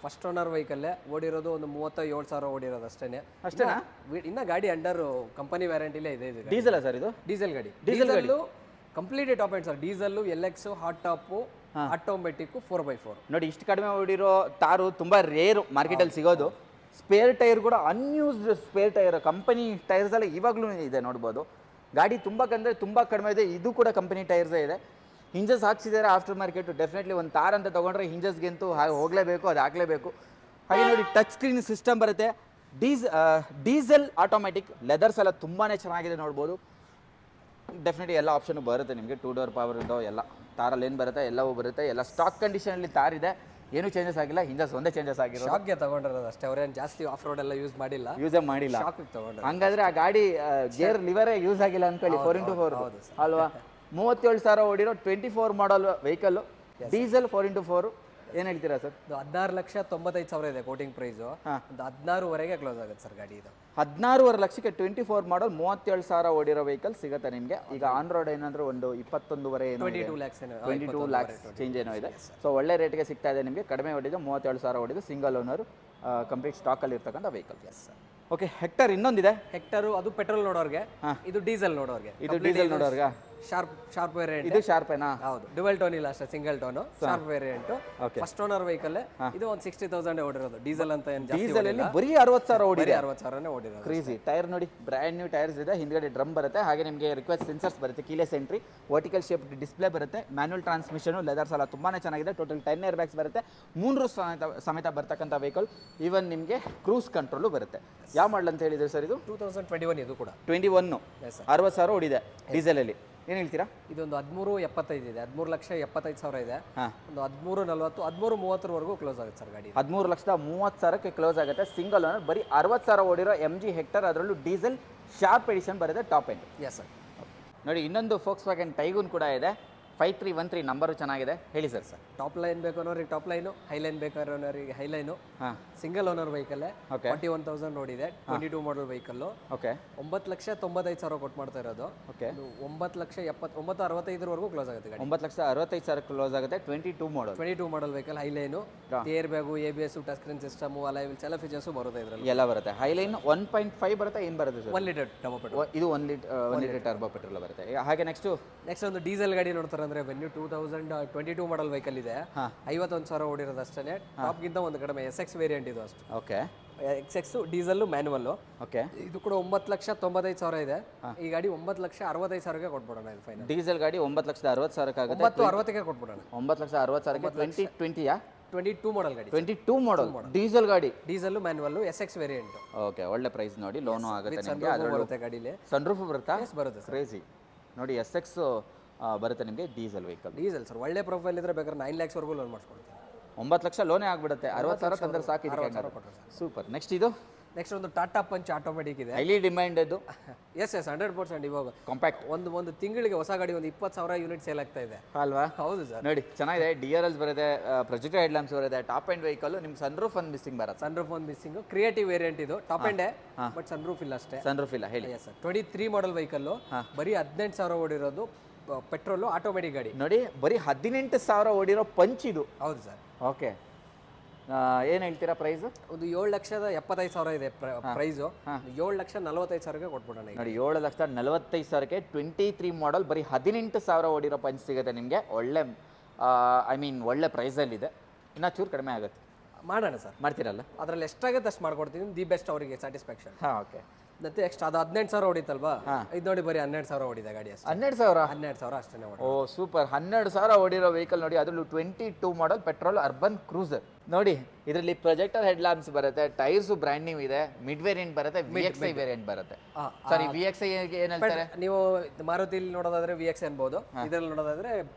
First owner vehicle. ಓಡಿರೋದು ಒಂದು 37,000 ಓಡಿರೋದು ಅಷ್ಟೇನೆ. ಅಷ್ಟೇನಾ? ಇನ್ನ ಗಾಡಿ ಅಂಡರ್ ಕಂಪನಿ ವ್ಯಾರಂಟಿಲೇ ಇದೆ. ಇದು ಡೀಸೆಲ್ ಸರ್? ಇದು ಡೀಸೆಲ್ ಗಾಡಿ. Diesel complete top end sir. Diesel, LX, hard top, automatic, 4x4. ನೋಡಿ, ಇಷ್ಟು ಕಡಿಮೆ ಓಡಿರೋ ತಾರು ತುಂಬ ರೇರು ಮಾರ್ಕೆಟಲ್ಲಿ ಸಿಗೋದು. ಸ್ಪೇರ್ ಟೈರ್ ಕೂಡ unused spare tyre, company tyres ಎಲ್ಲ ಇವಾಗಲೂ ಇದೆ ನೋಡ್ಬೋದು. ಗಾಡಿ ತುಂಬ ಕಡಿಮೆ ಇದೆ. ಇದು ಕೂಡ ಕಂಪನಿ ಟೈರ್ಸೇ ಇದೆ. ಹಿಂಜಸ್ ಹಾಕ್ಸಿದ್ದಾರೆ ಆಫ್ಟರ್ ಮಾರ್ಕೆಟು. ಡೆಫಿನೆಟ್ಲಿ ಒಂದು ತಾರ್ ಅಂತ ತೊಗೊಂಡ್ರೆ ಹಿಂಜಸ್ಗೆಂತೂ ಹೋಗಲೇಬೇಕು, ಅದು ಹಾಕಲೇಬೇಕು. ಹಾಗೆ ನೋಡಿ, ಟಚ್ ಸ್ಕ್ರೀನ್ ಸಿಸ್ಟಮ್ ಬರುತ್ತೆ. Diesel automatic. ಲೆದರ್ಸ್ ಎಲ್ಲ ತುಂಬಾ ಚೆನ್ನಾಗಿದೆ ನೋಡ್ಬೋದು. ಡೆಫಿನೆಟ್ಲಿ ಎಲ್ಲ ಆಪ್ಷನ್ ಬರುತ್ತೆ ನಿಮಗೆ. 2 ಡೋರ್ ಪವರ್ ವಿಂಡೋ ಎಲ್ಲ ತಾರಲ್ಲಿ ಏನು ಬರುತ್ತೆ ಎಲ್ಲವೂ ಬರುತ್ತೆ. ಎಲ್ಲ ಸ್ಟಾಕ್ ಕಂಡೀಷನಲ್ಲಿ ತಾರ್ ಇದೆ. ಏನೂ ಚೇಂಜಸ್ ಆಗಿಲ್ಲ. ಹಿಂಜಸ್ ಒಂದೇ ಚೇಂಜಸ್ ಆಗಿರೋ. ಶಾಕ್ಗೆ ತಗೊಂಡಿರೋದು ಅಷ್ಟೇ. ಅವ್ರೇನು ಜಾಸ್ತಿ ಆಫ್ ರೋಡ್ ಎಲ್ಲ ಯೂಸ್ ಮಾಡಿಲ್ಲ. ಶಾಕ್ಗೆ ತಗೊಂಡ್ರೆ ಹಂಗಾದ್ರೆ ಆ ಗಾಡಿ ಗೇರ್ ಲಿವರೇ ಯೂಸ್ ಆಗಿಲ್ಲ ಅನ್ಕೊಳ್ಳಿ. 4x4 ಅಲ್ವಾ? 37,000 ಓಡಿರೋ 24 ಮಾಡಲ್ ವೆಹಿಕಲ್, ಡೀಸೆಲ್ 4x4. ಏನು ಹೇಳ್ತೀರಾ ಸರ್? ಇದು 16,95,000 ಇದೆ ಕೋಟಿಂಗ್ ಪ್ರೈಸು. ಒಂದು 16,500 ಕ್ಲೋಸ್ ಆಗುತ್ತೆ ಸರ್ ಗಾಡಿ ಇದು. 16,500 ಲಕ್ಷಕ್ಕೆ 24 ಮಾಡಲ್ 37,000 ಓಡಿರೋ ವೆಹಿಕಲ್ ಸಿಗುತ್ತೆ ನಿಮಗೆ. ಈಗ ಆನ್ ರೋಡ್ ಏನಂದ್ರೆ ಒಂದು 21.5 22 lakhs 22 lakhs ಚೇಂಜ್ ಏನೋ ಇದೆ. ಸೊ ಒಳ್ಳೆ ರೇಟ್ಗೆ ಸಿಗ್ತಾ ಇದೆ ನಿಮಗೆ. ಕಡಿಮೆ ಓಡಿದೆ 37,000 ಓಡಿದೆ. ಸಿಂಗಲ್ ಓನರ್, ಕಂಪ್ಲೀಟ್ ಸ್ಟಾಕಲ್ಲಿ ಇರ್ತಕ್ಕಂಥ ವೆಹಿಕಲ್. ಓಕೆ, ಹೆಕ್ಟರ್ ಇನ್ನೊಂದಿದೆ. ಹೆಕ್ಟರ್ ಅದು ಪೆಟ್ರೋಲ್ ನೋಡೋರ್ಗೆ, ಇದು ಡೀಸೆಲ್ ನೋಡೋರ್ಗೆ. ಇದು ಡೀಸೆಲ್ ನೋಡೋರ್ಗೆ ಶಾರ್ಪ್ ವೇರಿಯಂಟ್. ಇದು ಶಾರ್ಪೇನಾ? ಹೌದು, ಡುವೆಲ್ ಟೋನ್ ಇಲ್ಲ ಅಷ್ಟೇ, single tone sharp variant. First owner vehicle. ಇದು ಒಂದು 60,000 ಓಡಿರೋದು. ಡೀಸೆಲ್ ಅಂತ ಏನು ಡೀಸೆಲ್ ಅಲ್ಲಿ ಬರೀ 60,000 ಓಡಿದೆ. 60,000 ಓಡಿರೋದು. ಕ್ರೇಜಿ. ಟೈರ್ ನೋಡಿ, ಬ್ರ್ಯಾಂಡ್ ನ್ಯೂ ಟೈರ್ಸ್ ಇದೆ. ಹಿಂದ್ಗಡೆ ಡ್ರಮ್ ಬರುತ್ತೆ. ಹಾಗೆ ನಿಮಗೆ ರಿಕ್ವೆಸ್ಟ್ ಸೆನ್ಸರ್ಸ್ ಬರುತ್ತೆ, keyless entry, vertical shape display ಬರುತ್ತೆ, ಮ್ಯಾನ್ಯುವಲ್ ಟ್ರಾನ್ಸ್ಮಿಷನ್, ಲೆದರ್ಸ್ ಎಲ್ಲ ತುಂಬಾನೇ ಚೆನ್ನಾಗಿದೆ. ಟೋಟಲ್ 10 ಏರ್ ಬ್ಯಾಗ್ಸ್ ಬರುತ್ತೆ. 3 ಸಮೇತ ಬರ್ತಕ್ಕಂಥ ವೆಹಿಕಲ್. ಈವನ್ ನಿಮಗೆ ಕ್ರೂಸ್ ಕಂಟ್ರೋಲು ಬರುತ್ತೆ. ಯಾವ ಮಾಡಲ್ ಅಂತ ಹೇಳಿದ್ರೆ ಸರ್ ಇದು? 2021. ಇದು ಕೂಡ 21. 60,000 ಓಡಿದೆ ಡೀಸೆಲ್. ಏನು ಹೇಳ್ತೀರಾ? ಇದೊಂದು 13,75 ಇದೆ. 13,75,000 ಇದೆ. ಒಂದು 13,40, 13,30 ಕ್ಲೋಸ್ ಆಗುತ್ತೆ ಸರ್ ಗಾಡಿ. 13,30,000ಕ್ಕೆ ಕ್ಲೋಸ್ ಆಗುತ್ತೆ. ಸಿಂಗಲ್ ಓನರ್, ಬರೀ 60,000 ಓಡಿರೋ MG ಹೆಕ್ಟರ್. ಅದರಲ್ಲೂ ಡೀಸೆಲ್ ಶಾರ್ಪ್ ಎಡಿಷನ್ ಬರುತ್ತೆ, ಟಾಪ್ ಎಂಡ್. Yes sir. ನೋಡಿ, ಇನ್ನೊಂದು ಫೋಕ್ಸ್ವ್ಯಾಗನ್ ಟೈಗೂನ್ ಕೂಡ ಇದೆ. 5313 ನಂಬರು ಚೆನ್ನಾಗಿದೆ. ಹೇಳಿ ಸರ್. ಟಾಪ್ ಲೈನ್ ಬೇಕು ಅನ್ನೋರಿಗೆ ಟಾಪ್ ಲೈನು, ಹೈ ಲೈನ್ ಬೇಕು ಅನ್ನೋರಿಗೆ high line. Single owner vehicle. 41,000 ನೋಡಿದೆ. 22 ಮಾಡಲ್ ವೆಹಿಕಲ್. ಓಕೆ. 9,95,000 ಕೊಟ್ಟು ಮಾಡ್ತಾ ಇರೋದು. ಓಕೆ. 9,65,000 ಕ್ಲೋಸ್ ಆಗುತ್ತೆ ಗಾಡಿ. 9,65,000 ಕ್ಲೋಸ್ ಆಗುತ್ತೆ. 22 model vehicle. High line, air bag, ABS, touch screen system, alloy wheels ಎಲ್ಲ ಫೀಚರ್ಸ್ ಬರುತ್ತೆ ಇದರಲ್ಲಿ. ಎಲ್ಲ ಬರುತ್ತೆ. ಹೈ ಲೈನ್ 1.5 ಬರುತ್ತೆ. ಏನು ಬರುತ್ತೆ ಸರ್? 1 litre turbo petrol. ಇದು 1 ಲೀಟರ್ ಟರ್ಬೋ ಪೆಟ್ರೋಲ್ ಬರುತ್ತೆ. ಹಾಗೆ ನೆಕ್ಸ್ಟ್ ಒಂದು ಡೀಸೆಲ್ ಗಾಡಿ ನೋಡ್ತಾರೆ ಅಂದ್ರೆ ವೆನ್ಯೂ 2022 ಮಾಡಲ್ ವೆಹಿಕಲ್ ಇದೆ. 51,000 ಓಡಿರೋದು ಅಷ್ಟೇ. ಟಾಪ್ಗಿಂತ ಒಂದು ಕಡಿಮೆ SX ವೇರಿಯಂಟ್ ಇದು ಅಷ್ಟು. Okay. XX diesel manual. Okay. ಇದು ಕೂಡ 9,95,000 ಇದೆ. ಈ ಗಾಡಿ 9,65,000ಗೆ ಕೊಟ್ಬಿಡೋಣ. ಇದು ಫೈನಲ್. ಡೀಸೆಲ್ ಗಾಡಿ 9,60,000 ಆಗುತ್ತೆ. 9,60,000ಗೆ ಕೊಟ್ಬಿಡೋಣ. 9,60,000ಕ್ಕೆ 2020 22 ಮಾಡಲ್ ಗಾಡಿ 22 ಮಾಡಲ್ ಡೀಸೆಲ್ ಗಾಡಿ, diesel manual SX variant. Okay, ಒಳ್ಳೆ ಪ್ರೈಸ್ ನೋಡಿ, ಲೋನು ಆಗುತ್ತೆ ನಿಮಗೆ. ಸನ್ರೂಫ್ ಅದರಲ್ಲೂ ಬರುತ್ತೆ ಗಾಡಿಲಿ. ಸನ್ರೂಫ್ ಬರುತ್ತಾ? ಬರುತ್ತೆ ಸರ್. ಕ್ರೇಜಿ ನೋಡಿ, SX ಬರುತ್ತೆ ನಿಮಗೆ, ಡೀಸೆಲ್ ವೆಹಿಕಲ್. ಡೀಸೆಲ್ ಸರ್, ಒಳ್ಳೆ ಪ್ರೊಫೈಲ್ ಇದ್ರೆ ಬೇಕಾದ್ರೆ 9 lakhs ವರೆಗೂ ಲೋನ್ ಮಾಡಿಸ್ಕೊಡ್ತೀನಿ. 9 ಲಕ್ಷ ಲೋನೇ ಆಗ್ಬಿಡುತ್ತೆ. 60,000 ತಂದ್ರೆ ಸಾಕು ಇದಕ್ಕೆ. ಸೂಪರ್. ನೆಕ್ಸ್ಟ್ ಇದು ನೆಕ್ಸ್ಟ್ ಒಂದು ಟಾಟಾ ಪಂಚ್ ಆಟೋಮೆಟಿಕ್ ಇದೆ. ಹೈಲಿ ಡಿಮ್ಯಾಂಡ್ ಇದು. ಎಸ್ 100% ಇವಾಗ ಕಾಂಪ್ಯಾಕ್ಟ್. ಒಂದು ತಿಂಗಳಿಗೆ ಹೊಸ ಗಾಡಿ ಒಂದು 20,000 ಯೂನಿಟ್ ಸೇಲ್ ಆಗ್ತಾ ಇದೆ ಅಲ್ವಾ? ಹೌದು ಸರ್. ನೋಡಿ ಚೆನ್ನಾಗಿದೆ, DRLs ಬರುತ್ತೆ, ಪ್ರೊಜೆಕ್ಟರ್ ಹೆಡ್ ಲ್ಯಾಂಪ್ಸ್ ಬರುತ್ತೆ, ಟಾಪ್ ಎಂಡ್ ವೆಹಿಕಲ್. ನಿಮ್ಗೆ ಸನ್ರೂಫ್ ಒಂದು ಮಿಸ್ಸಿಂಗ್ ಬರುತ್ತೆ. ಸನ್ರೂಫ್ ಒಂದು ಮಿಸ್ಸಿಂಗ್, ಕ್ರಿಯೇಟಿವ್ ವೇರಿಯಂಟ್ ಇದು. ಟಾಪ್ ಎಂಡೇ ಬಟ್ ಸನ್ರೂಫ್ ಇಲ್ಲ ಅಷ್ಟೇ. ಸನ್ರೂಫ್ ಇಲ್ಲ, ಹೇಳಿ. Yes sir. 23 ಮಾಡಲ್ ವೆಹಿಕಲ್, ಬರೀ 18,000 ಓಡಿರೋದು, ಪೆಟ್ರೋಲು, ಆಟೋಮೆಟಿಕ್ ಗಾಡಿ. ನೋಡಿ ಬರೀ 18,000 ಓಡಿರೋ ಪಂಚ್ ಇದು. ಹೌದು ಸರ್. ಓಕೆ, ಏನು ಹೇಳ್ತೀರಾ ಪ್ರೈಸ್? ಒಂದು 7,75,000 ಇದೆ ಪ್ರೈಸು. 7,45,000ಗೆ ಕೊಟ್ಬಿಡೋಣ. ನೋಡಿ 7,45,000ಕ್ಕೆ 23 ಮಾಡಲ್, ಬರೀ 18,000 ಓಡಿರೋ ಪಂಚ್ ಸಿಗುತ್ತೆ ನಿಮಗೆ. ಒಳ್ಳೆ ಒಳ್ಳೆ ಪ್ರೈಸಲ್ಲಿದೆ. ಇನ್ನೂ ಚೂರು ಕಡಿಮೆ ಆಗುತ್ತೆ, ಮಾಡೋಣ ಸರ್. ಮಾಡ್ತೀರಲ್ಲ? ಅದರಲ್ಲಿ ಎಷ್ಟಾಗುತ್ತೆ ಅಷ್ಟು ಮಾಡ್ಕೊಡ್ತೀನಿ, ದಿ ಬೆಸ್ಟ್ ಅವರಿಗೆ ಸ್ಯಾಟಿಸ್ಫ್ಯಾಕ್ಷನ್. ಹಾಂ, ಓಕೆ. ಮತ್ತೆ ಎಕ್ಸ್ಟ್ರಾ ಅದು 18,000 ಹೊಡಿತಲ್ವಾ, ಇದು ನೋಡಿ ಬರೀ 12,000 ಹೊಡಿದೆ ಗಾಡಿ ಅಷ್ಟೇ. 12,000 ಅಷ್ಟೇ. ಓ ಸೂಪರ್, 12,000 ಓಡಿರೋ ವೆಹಿಕಲ್ ನೋಡಿ, ಅದರಲ್ಲೂ 22 ಮಾಡಲ್ ಪೆಟ್ರೋಲ್ ಅರ್ಬನ್ ಕ್ರೂಸರ್. ನೋಡಿ ಇದರಲ್ಲಿ ಪ್ರೊಜೆಕ್ಟರ್ ಹೆಡ್ ಲ್ಯಾಂಪ್ಸ್ ಬರುತ್ತೆ, ಟೈರ್ಸ್ ಬ್ರ್ಯಾಂಡ್ ನ್ಯೂ ಇದೆ, ಮಿಡ್ ವೇರಿಯಂಟ್ ಬರುತ್ತೆ, VXI ವೇರಿಯಂಟ್ ಬರುತ್ತೆ. ಸಾರಿ, VXI ಏನ್ ಹೇಳ್ತಾರೆ? ನೀವು ಮಾರುತಿಲಿ ನೋಡೋದಾದ್ರೆ VXI ಅನ್ಬೋದು, ಇದರಲ್ಲಿ ನೋಡೋದಾದ್ರೆ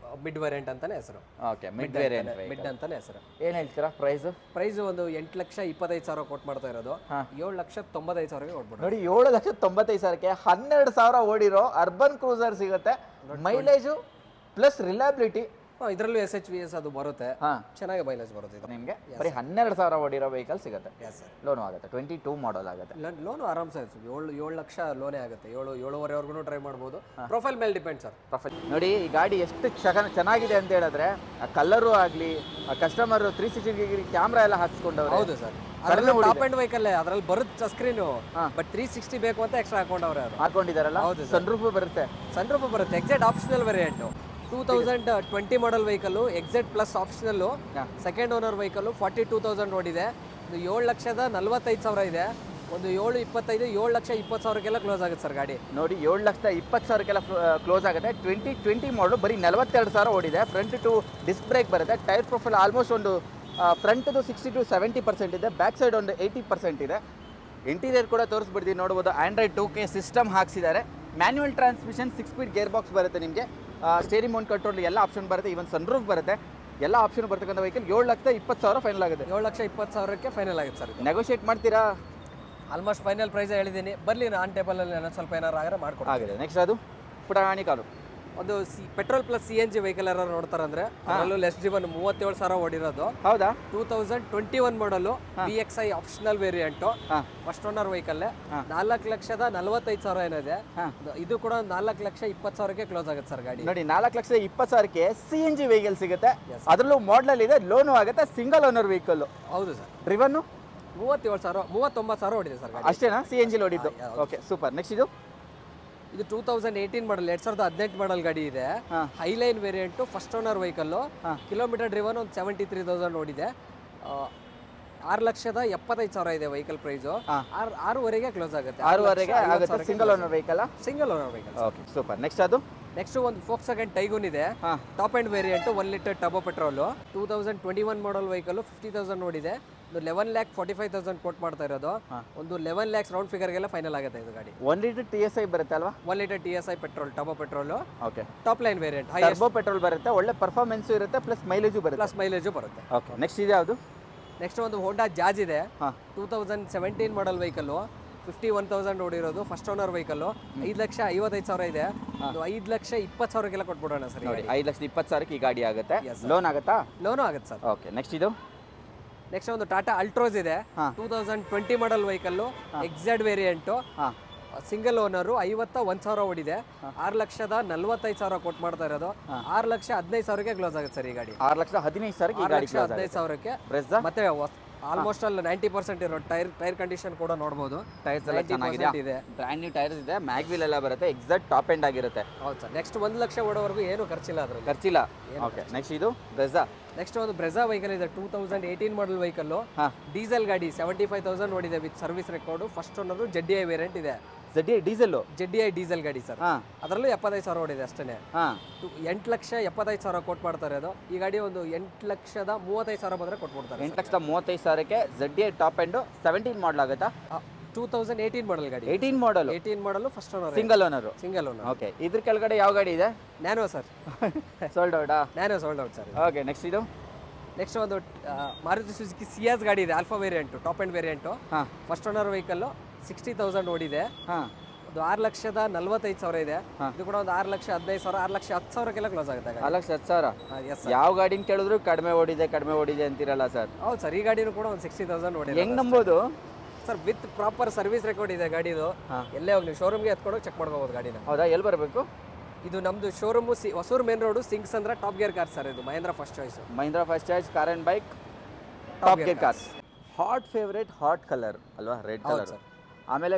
ಮಿಡ್ ವೇರಿಯಂಟ್ ಅಂತಾನೆ ಹೆಸರು. ಓಕೆ, ಮಿಡ್ ವೇರಿಯಂಟ್, ಮಿಡ್ ಅಂತಾನೆ ಹೆಸರು. ಏನ್ ಹೇಳ್ತೀರಾ ಪ್ರೈಸ್? ಪ್ರೈಸ್ ಒಂದು 8,25,000 ಕೊಟ್ಟು ಮಾಡ್ತಾ ಇರೋದು, 7,95,000ಗೆ ಕೊಟ್ಬಿಟ್ಟು. ನೋಡಿ 7,95,000ಕ್ಕೆ 12,000 ಓಡಿರೋ ಅರ್ಬನ್ ಕ್ರೂಸರ್ ಸಿಗುತ್ತೆ. ಮೈಲೇಜು ಪ್ಲಸ್ ರಿಲಯಬಿಲಿಟಿ, ಇದರಲ್ಲೂ SHVS ಅದು ಬರುತ್ತೆ, ಚೆನ್ನಾಗಿ ಮೈಲೇಜ್ ಬರುತ್ತೆ ಇದು ನಿಮಗೆ. ಬರೀ 12,000 ಓಡಿರೋ ವೆಹಿಕಲ್ ಸಿಗುತ್ತೆ. Yes sir. ಲೋನು ಆಗುತ್ತೆ, 22 ಮಾಡಲ್ ಆಗುತ್ತೆ. ಲೋನು ಆರಾಮ್ಸೆ 7 ಲಕ್ಷ ಲೋನೇ ಆಗುತ್ತೆ. 7.5ವರೆಗೂ ಟ್ರೈ ಮಾಡ್ಬೋದು. ಪ್ರೊಫೈಲ್ ಮೇಲೆ ಡಿಪೆಂಡ್ ಸರ್. ಪ್ರೊಫೈಲ್ ನೋಡಿ, ಈ ಗಾಡಿ ಎಷ್ಟು ಚೆನ್ನಾಗಿದೆ ಅಂತ ಹೇಳಿದ್ರೆ, ಆ ಕಲರು ಆಗಲಿ, ಆ ಕಸ್ಟಮರ್ 360 ಡಿಗ್ರಿ ಕ್ಯಾಮ್ರಾ ಎಲ್ಲ ಹಾಕ್ಸ್ಕೊಂಡವ್ರು. ಹೌದು ಸರ್. ಅದರಲ್ಲಿ ಟಾಪ್ ಎಂಡ್ ವೆಹಿಕಲ್, ಅದರಲ್ಲಿ ಬರುತ್ತೆ ಸ್ಕ್ರೀನು, ಬಟ್ 360 ಬೇಕು ಅಂತ ಎಕ್ಸ್ಟ್ರಾ ಹಾಕೊಂಡವ್ರೆ ಹಾಕೊಂಡಿದಾರಲ್ಲ. ಹೌದು, ಸನ್ರೂಫ್ ಬರುತ್ತೆ. ಸನ್ರೂಫ್ ಬರುತ್ತೆ, exact optional variant. 2020 model vehicle, exact plus optional, second owner vehicle, 42,000 ಓಡಿದೆ. ಒಂದು 7,45,000 ಇದೆ. ಒಂದು 7,25,000, 7,20,000ಗೆಲ್ಲ ಕ್ಲೋಸ್ ಆಗುತ್ತೆ ಸರ್ ಗಾಡಿ. ನೋಡಿ 7,20,000ಗೆಲ್ಲ ಕ್ಲೋಸ್ ಆಗುತ್ತೆ. 2020 ಮಾಡಲು ಬರೀ 42,000 ಓಡಿದೆ. ಫ್ರಂಟ್ ಟು ಡಿಸ್ಕ್ ಬ್ರೇಕ್ ಬರುತ್ತೆ. ಟೈರ್ ಪ್ರೊಫೈಲ್ ಆಲ್ಮೋಸ್ಟ್ ಒಂದು ಫ್ರಂಟ್ದು 60 to 70% ಇದೆ, ಬ್ಯಾಕ್ ಸೈಡ್ ಒಂದು 80% ಇದೆ. ಇಂಟೀರಿಯರ್ ಕೂಡ ತೋರಿಸ್ಬಿಡ್ತೀವಿ, ನೋಡ್ಬೋದು. ಆಂಡ್ರಾಯ್ಡ್ 2K ಸಿಸ್ಟಮ್ ಹಾಕ್ಸಿದ್ದಾರೆ. Manual transmission, 6 speed gear box ಬರುತ್ತೆ ನಿಮಗೆ. ಸ್ಟೇರಿಂಗ್ ಮೌಂಟ್ ಕಂಟ್ರೋಲ್ ಎಲ್ಲ ಆಪ್ಷನ್ ಬರುತ್ತೆ, ಈವನ್ ಸನ್ರೂಫ್ ಬರುತ್ತೆ. ಎಲ್ಲ ಆಪ್ಷನ್ ಬರ್ತಕ್ಕಂಥ ವೆಹಿಕಲ್ 7,20,000 ಫೈನಲ್ ಆಗುತ್ತೆ. 7,20,000ಕ್ಕೆ ಫೈನಲ್ ಆಗುತ್ತೆ ಸರ್. ನೆಗೋಷಿಯೇಟ್ ಮಾಡ್ತೀರಾ? ಆಲ್ಮೋಸ್ಟ್ ಫೈನಲ್ ಪ್ರೈಸ್ ಹೇಳಿದ್ದೀನಿ, ಬರಲಿ ಆನ್ ಟೇಬಲಲ್ಲಿ ನಾನು ಸ್ವಲ್ಪ ಏನಾರು ಆಗರೆ ಮಾಡ್ಕೊಡ್ತೀನಿ. ಆಗಿದೆ. ನೆಕ್ಸ್ಟ್ ಅದು ಪುಟಾಣಿ ಕಾರು, ಒಂದು ಪೆಟ್ರೋಲ್ ಪ್ಲಸ್ CNG ವೆಹಿಕಲ್ ಯಾರು ನೋಡ್ತಾರಂದ್ರೆ ಅದರಲ್ಲೂ ಲೆಸ್ ಡ್ರಿವನ್ 37,000 ಓಡಿರೋದು. ಹೌದಾ? 2021 ಮಾಡಲು, VXI optional variant, first owner vehicle, 4,45,000 ಏನಿದೆ. ಇದು ಕೂಡ 4,20,000ಕ್ಕೆ ಕ್ಲೋಸ್ ಆಗುತ್ತೆ ಸರ್ ಗಾಡಿ. ನೋಡಿ 4,20,000ಕ್ಕೆ CNG ವೆಹಿಕಲ್ ಸಿಗುತ್ತೆ. ಅದರಲ್ಲೂ ಮಾಡಲ್ ಇದೆ, ಲೋನು ಆಗುತ್ತೆ, ಸಿಂಗಲ್ ಓನರ್ ವೆಹಿಕಲ್. ಹೌದು ಸರ್. ಡ್ರಿವನ್ 37,000, 39,000 ಓಡಿದೆ ಸರ್ ಗಾಡಿ. ಅಷ್ಟೇನಾ CNG ಓಡಿದ್ದು? Okay super. ನೆಕ್ಸ್ಟ್ ಇದು 2018 ಮಾಡಲ್, 2018 ಮಾಡಲ್ ಗಾಡಿ ಇದೆ. Highline variant, first owner vehicle, kilometre driven ಒಂದು 73,000 ಓಡಿದೆ. 6,75,000 ಇದೆ ವೆಹಿಕಲ್ ಪ್ರೈಸು. 6,500ಗೆ ಕ್ಲೋಸ್ ಆಗುತ್ತೆ. 6,500ಗೆ ಆಗುತ್ತೆ. Single owner vehicle. Single owner vehicle. Okay super. Next ಒಂದು Volkswagen Tiguan ಇದೆ, top end variant, 1 litre turbo petrol, 2021 ಮಾಡಲ್ ವೆಹಿಕಲ್, 50,000 ಓಡಿದೆ. ಒಂದು 11,45,000 ಕೋಟ್ ಮಾಡ್ತಾ ಇರೋದು. ಒಂದು 11 lakhs ರೌಂಡ್ ಫಿಗರ್ಗೆಲ್ಲ ಫೈನಲ್ ಆಗುತ್ತೆ ಇದು ಗಾಡಿ. 1 ಲೀಟರ್ TSI ಬರುತ್ತೆ ಅಲ್ವಾ? 1 litre TSI petrol, turbo petrol. Okay, top line variant, turbo petrol ಬರುತ್ತೆ. ಒಳ್ಳೆ ಪರ್ಫಾರ್ಮೆನ್ಸ್ ಇರುತ್ತೆ, ಪ್ಲಸ್ ಮೈಲೇಜು ಬರುತ್ತೆ. ಓಕೆ, ನೆಕ್ಸ್ಟ್ ಇದೆ ಯಾವುದು? ನೆಕ್ಸ್ಟ್ ಒಂದು ಹೋಂಡಾ ಜಾಜ್ ಇದೆ, 2017 ಮಾಡಲ್ ವೆಹಿಕಲ್, 51,000 ಓಡಿರೋದು, ಫಸ್ಟ್ ಓನರ್ ವೆಹಿಕಲ್, 5,55,000 ಇದೆ. ಒಂದು 5,20,000ಗೆಲ್ಲ ಕೊಟ್ಬಿಡೋಣ ಸರ್. 5,20,000ಕ್ಕೆ ಈ ಗಾಡಿ ಆಗುತ್ತೆ. ಲೋನ್ ಆಗುತ್ತಾ? ಲೋನು ಆಗುತ್ತೆ ಸರ್. ಓಕೆ, ನೆಕ್ಸ್ಟ್ ಒಂದು ಟಾಟಾ ಅಲ್ಟ್ರೋಸ್ ಇದೆ, 2020 model vehicle, XZ variant, single owner, 51,000 ಓಡಿದೆ. 6,45,000 ಕೊಟ್ಟು ಮಾಡ್ತಾ ಇರೋದು. 6,15,000ಕ್ಕೆ ಕ್ಲೋಸ್ ಆಗುತ್ತೆ ಸರ್ ಈ ಗಾಡಿ. 6,15,000ಕ್ಕೆ ಮತ್ತೆ ಆಲ್ಮೋಸ್ಟ್ ಅಲ್ಲಿ 90% ಇರೋ ಟೈರ್ ಕಂಡೀಷನ್ ಕೂಡ ನೋಡಬಹುದು. ಟೈರ್ಸ್ ಎಲ್ಲ ಚೆನ್ನಾಗಿದೆ, ಬ್ರ್ಯಾಂಡ್ ನ್ಯೂ ಟೈರ್ಸ್ ಇದೆ, ಮ್ಯಾಗ್ವಿಲ್ ಎಲ್ಲ ಬರುತ್ತೆ, ಎಕ್ಸಾಕ್ಟ್ ಟಾಪ್ ಎಂಡ್ ಆಗಿರುತ್ತೆ. ಹೌದು ಸರ್. ನೆಕ್ಸ್ಟ್ 1 ಲಕ್ಷ ಓಡೋವರೆಗೂ ಏನು ಖರ್ಚಿಲ್ಲ ಅದರಲ್ಲಿ. ಓಕೆ, ನೆಕ್ಸ್ಟ್ ಇದು ಬ್ರೆಜಾ. ನೆಕ್ಸ್ಟ್ ಒಂದು ಬ್ರೆಜಾ ವೆಹಿಕಲ್ ಇದೆ, 2018 ಮಾಡಲ್ ವೆಹಿಕಲ್, ಡೀಸೆಲ್ ಗಾಡಿ, 75,000 ಓಡಿದೆ with service record, first owner, ZDI variant ಇದೆ. ZDI diesel. ZDI ಡೀಸೆಲ್ ಗಾಡಿ ಸರ್. ಹಾಂ ಅದರಲ್ಲೂ 75,000 ಓಡಿದೆ ಅಷ್ಟೇ. ಹಾಂ 8,75,000 ಕೊಟ್ಟು ಮಾಡ್ತಾರೆ ಅದು. ಈ ಗಾಡಿ ಒಂದು 8,35,000 ಬಂದರೆ ಕೊಟ್ಬಿಡ್ತಾರೆ. 8,35,000ಕ್ಕೆ ZDI ಟಾಪ್ ಎಂಡು 17 ಮಾಡಲ್ ಆಗುತ್ತಾ? 2018 ಮಾಡಲ್ ಗಾಡಿ. 18 model 18 model first owner, single owner. Single owner. Okay, ಇದ್ರ ಕೆಳಗಡೆ ಯಾವ ಗಾಡಿ ಇದೆ? Nano sir. ಸೋಲ್ಡ್ ಔಟಾ? Nano sold out sir. Okay, next ಇದು ನೆಕ್ಸ್ಟ್ ಒಂದು ಮಾರುತಿ ಸುಜುಕಿ ಸಿಯಾಸ್ ಗಾಡಿ ಇದೆ, Alpha variant, top end variant. ಹಾಂ ಫಸ್ಟ್ ಓನರ್ ವೆಹಿಕಲ್ಲು 60,000 ಓಡಿದೆ. ಹಾಂ ಒಂದು 6,45,000 ಇದೆ. ಹಾಂ. ಇದು ಕೂಡ ಒಂದು 6,15,000, 6,10,000 ಕ್ಲೋಸ್ ಆಗುತ್ತೆ ಗಾಡಿ. 4,10,000. Yes sir. ಯಾವ ಗಾಡಿನ ಕೇಳಿದ್ರು ಕಡಿಮೆ ಓಡಿದೆ ಅಂತೀರಲ್ಲ ಸರ್? ಹೌದು ಸರ್, ಈ ಗಾಡಿನೂ ಕೂಡ ಒಂದು 60,000 ಓಡಿದೆ. ಹೆಂಗ್ ನಂಬೋದು sir? With proper service record ಇದೆ ಗಾಡಿದು. ಹಾಂ. ಎಲ್ಲೇ ಹೋಗಿ ನೀವು ಶೋರೂಮ್ಗೆ ಎತ್ಕೊಂಡು ಚೆಕ್ ಮಾಡ್ಕೋಬೋದು ಗಾಡಿನ. ಹೌದಾ? ಎಲ್ಲಿ ಬರಬೇಕು? ಇದು ನಮ್ಮದು ಶೋರೂಮು ಹೊಸೂರು ಮೇನ್ ರೋಡು, ಸಿಂಗ್ಸ್ ಅಂದ್ರೆ ಟಾಪ್ ಗೇರ್ ಕಾರ್ ಸರ್. ಇದು Mahindra first choice. Mahindra first choice car and bike, top gear cars. Hot favourite hot colour ಅಲ್ವಾ? Red colour. ಸರ್. ಆಮೇಲೆ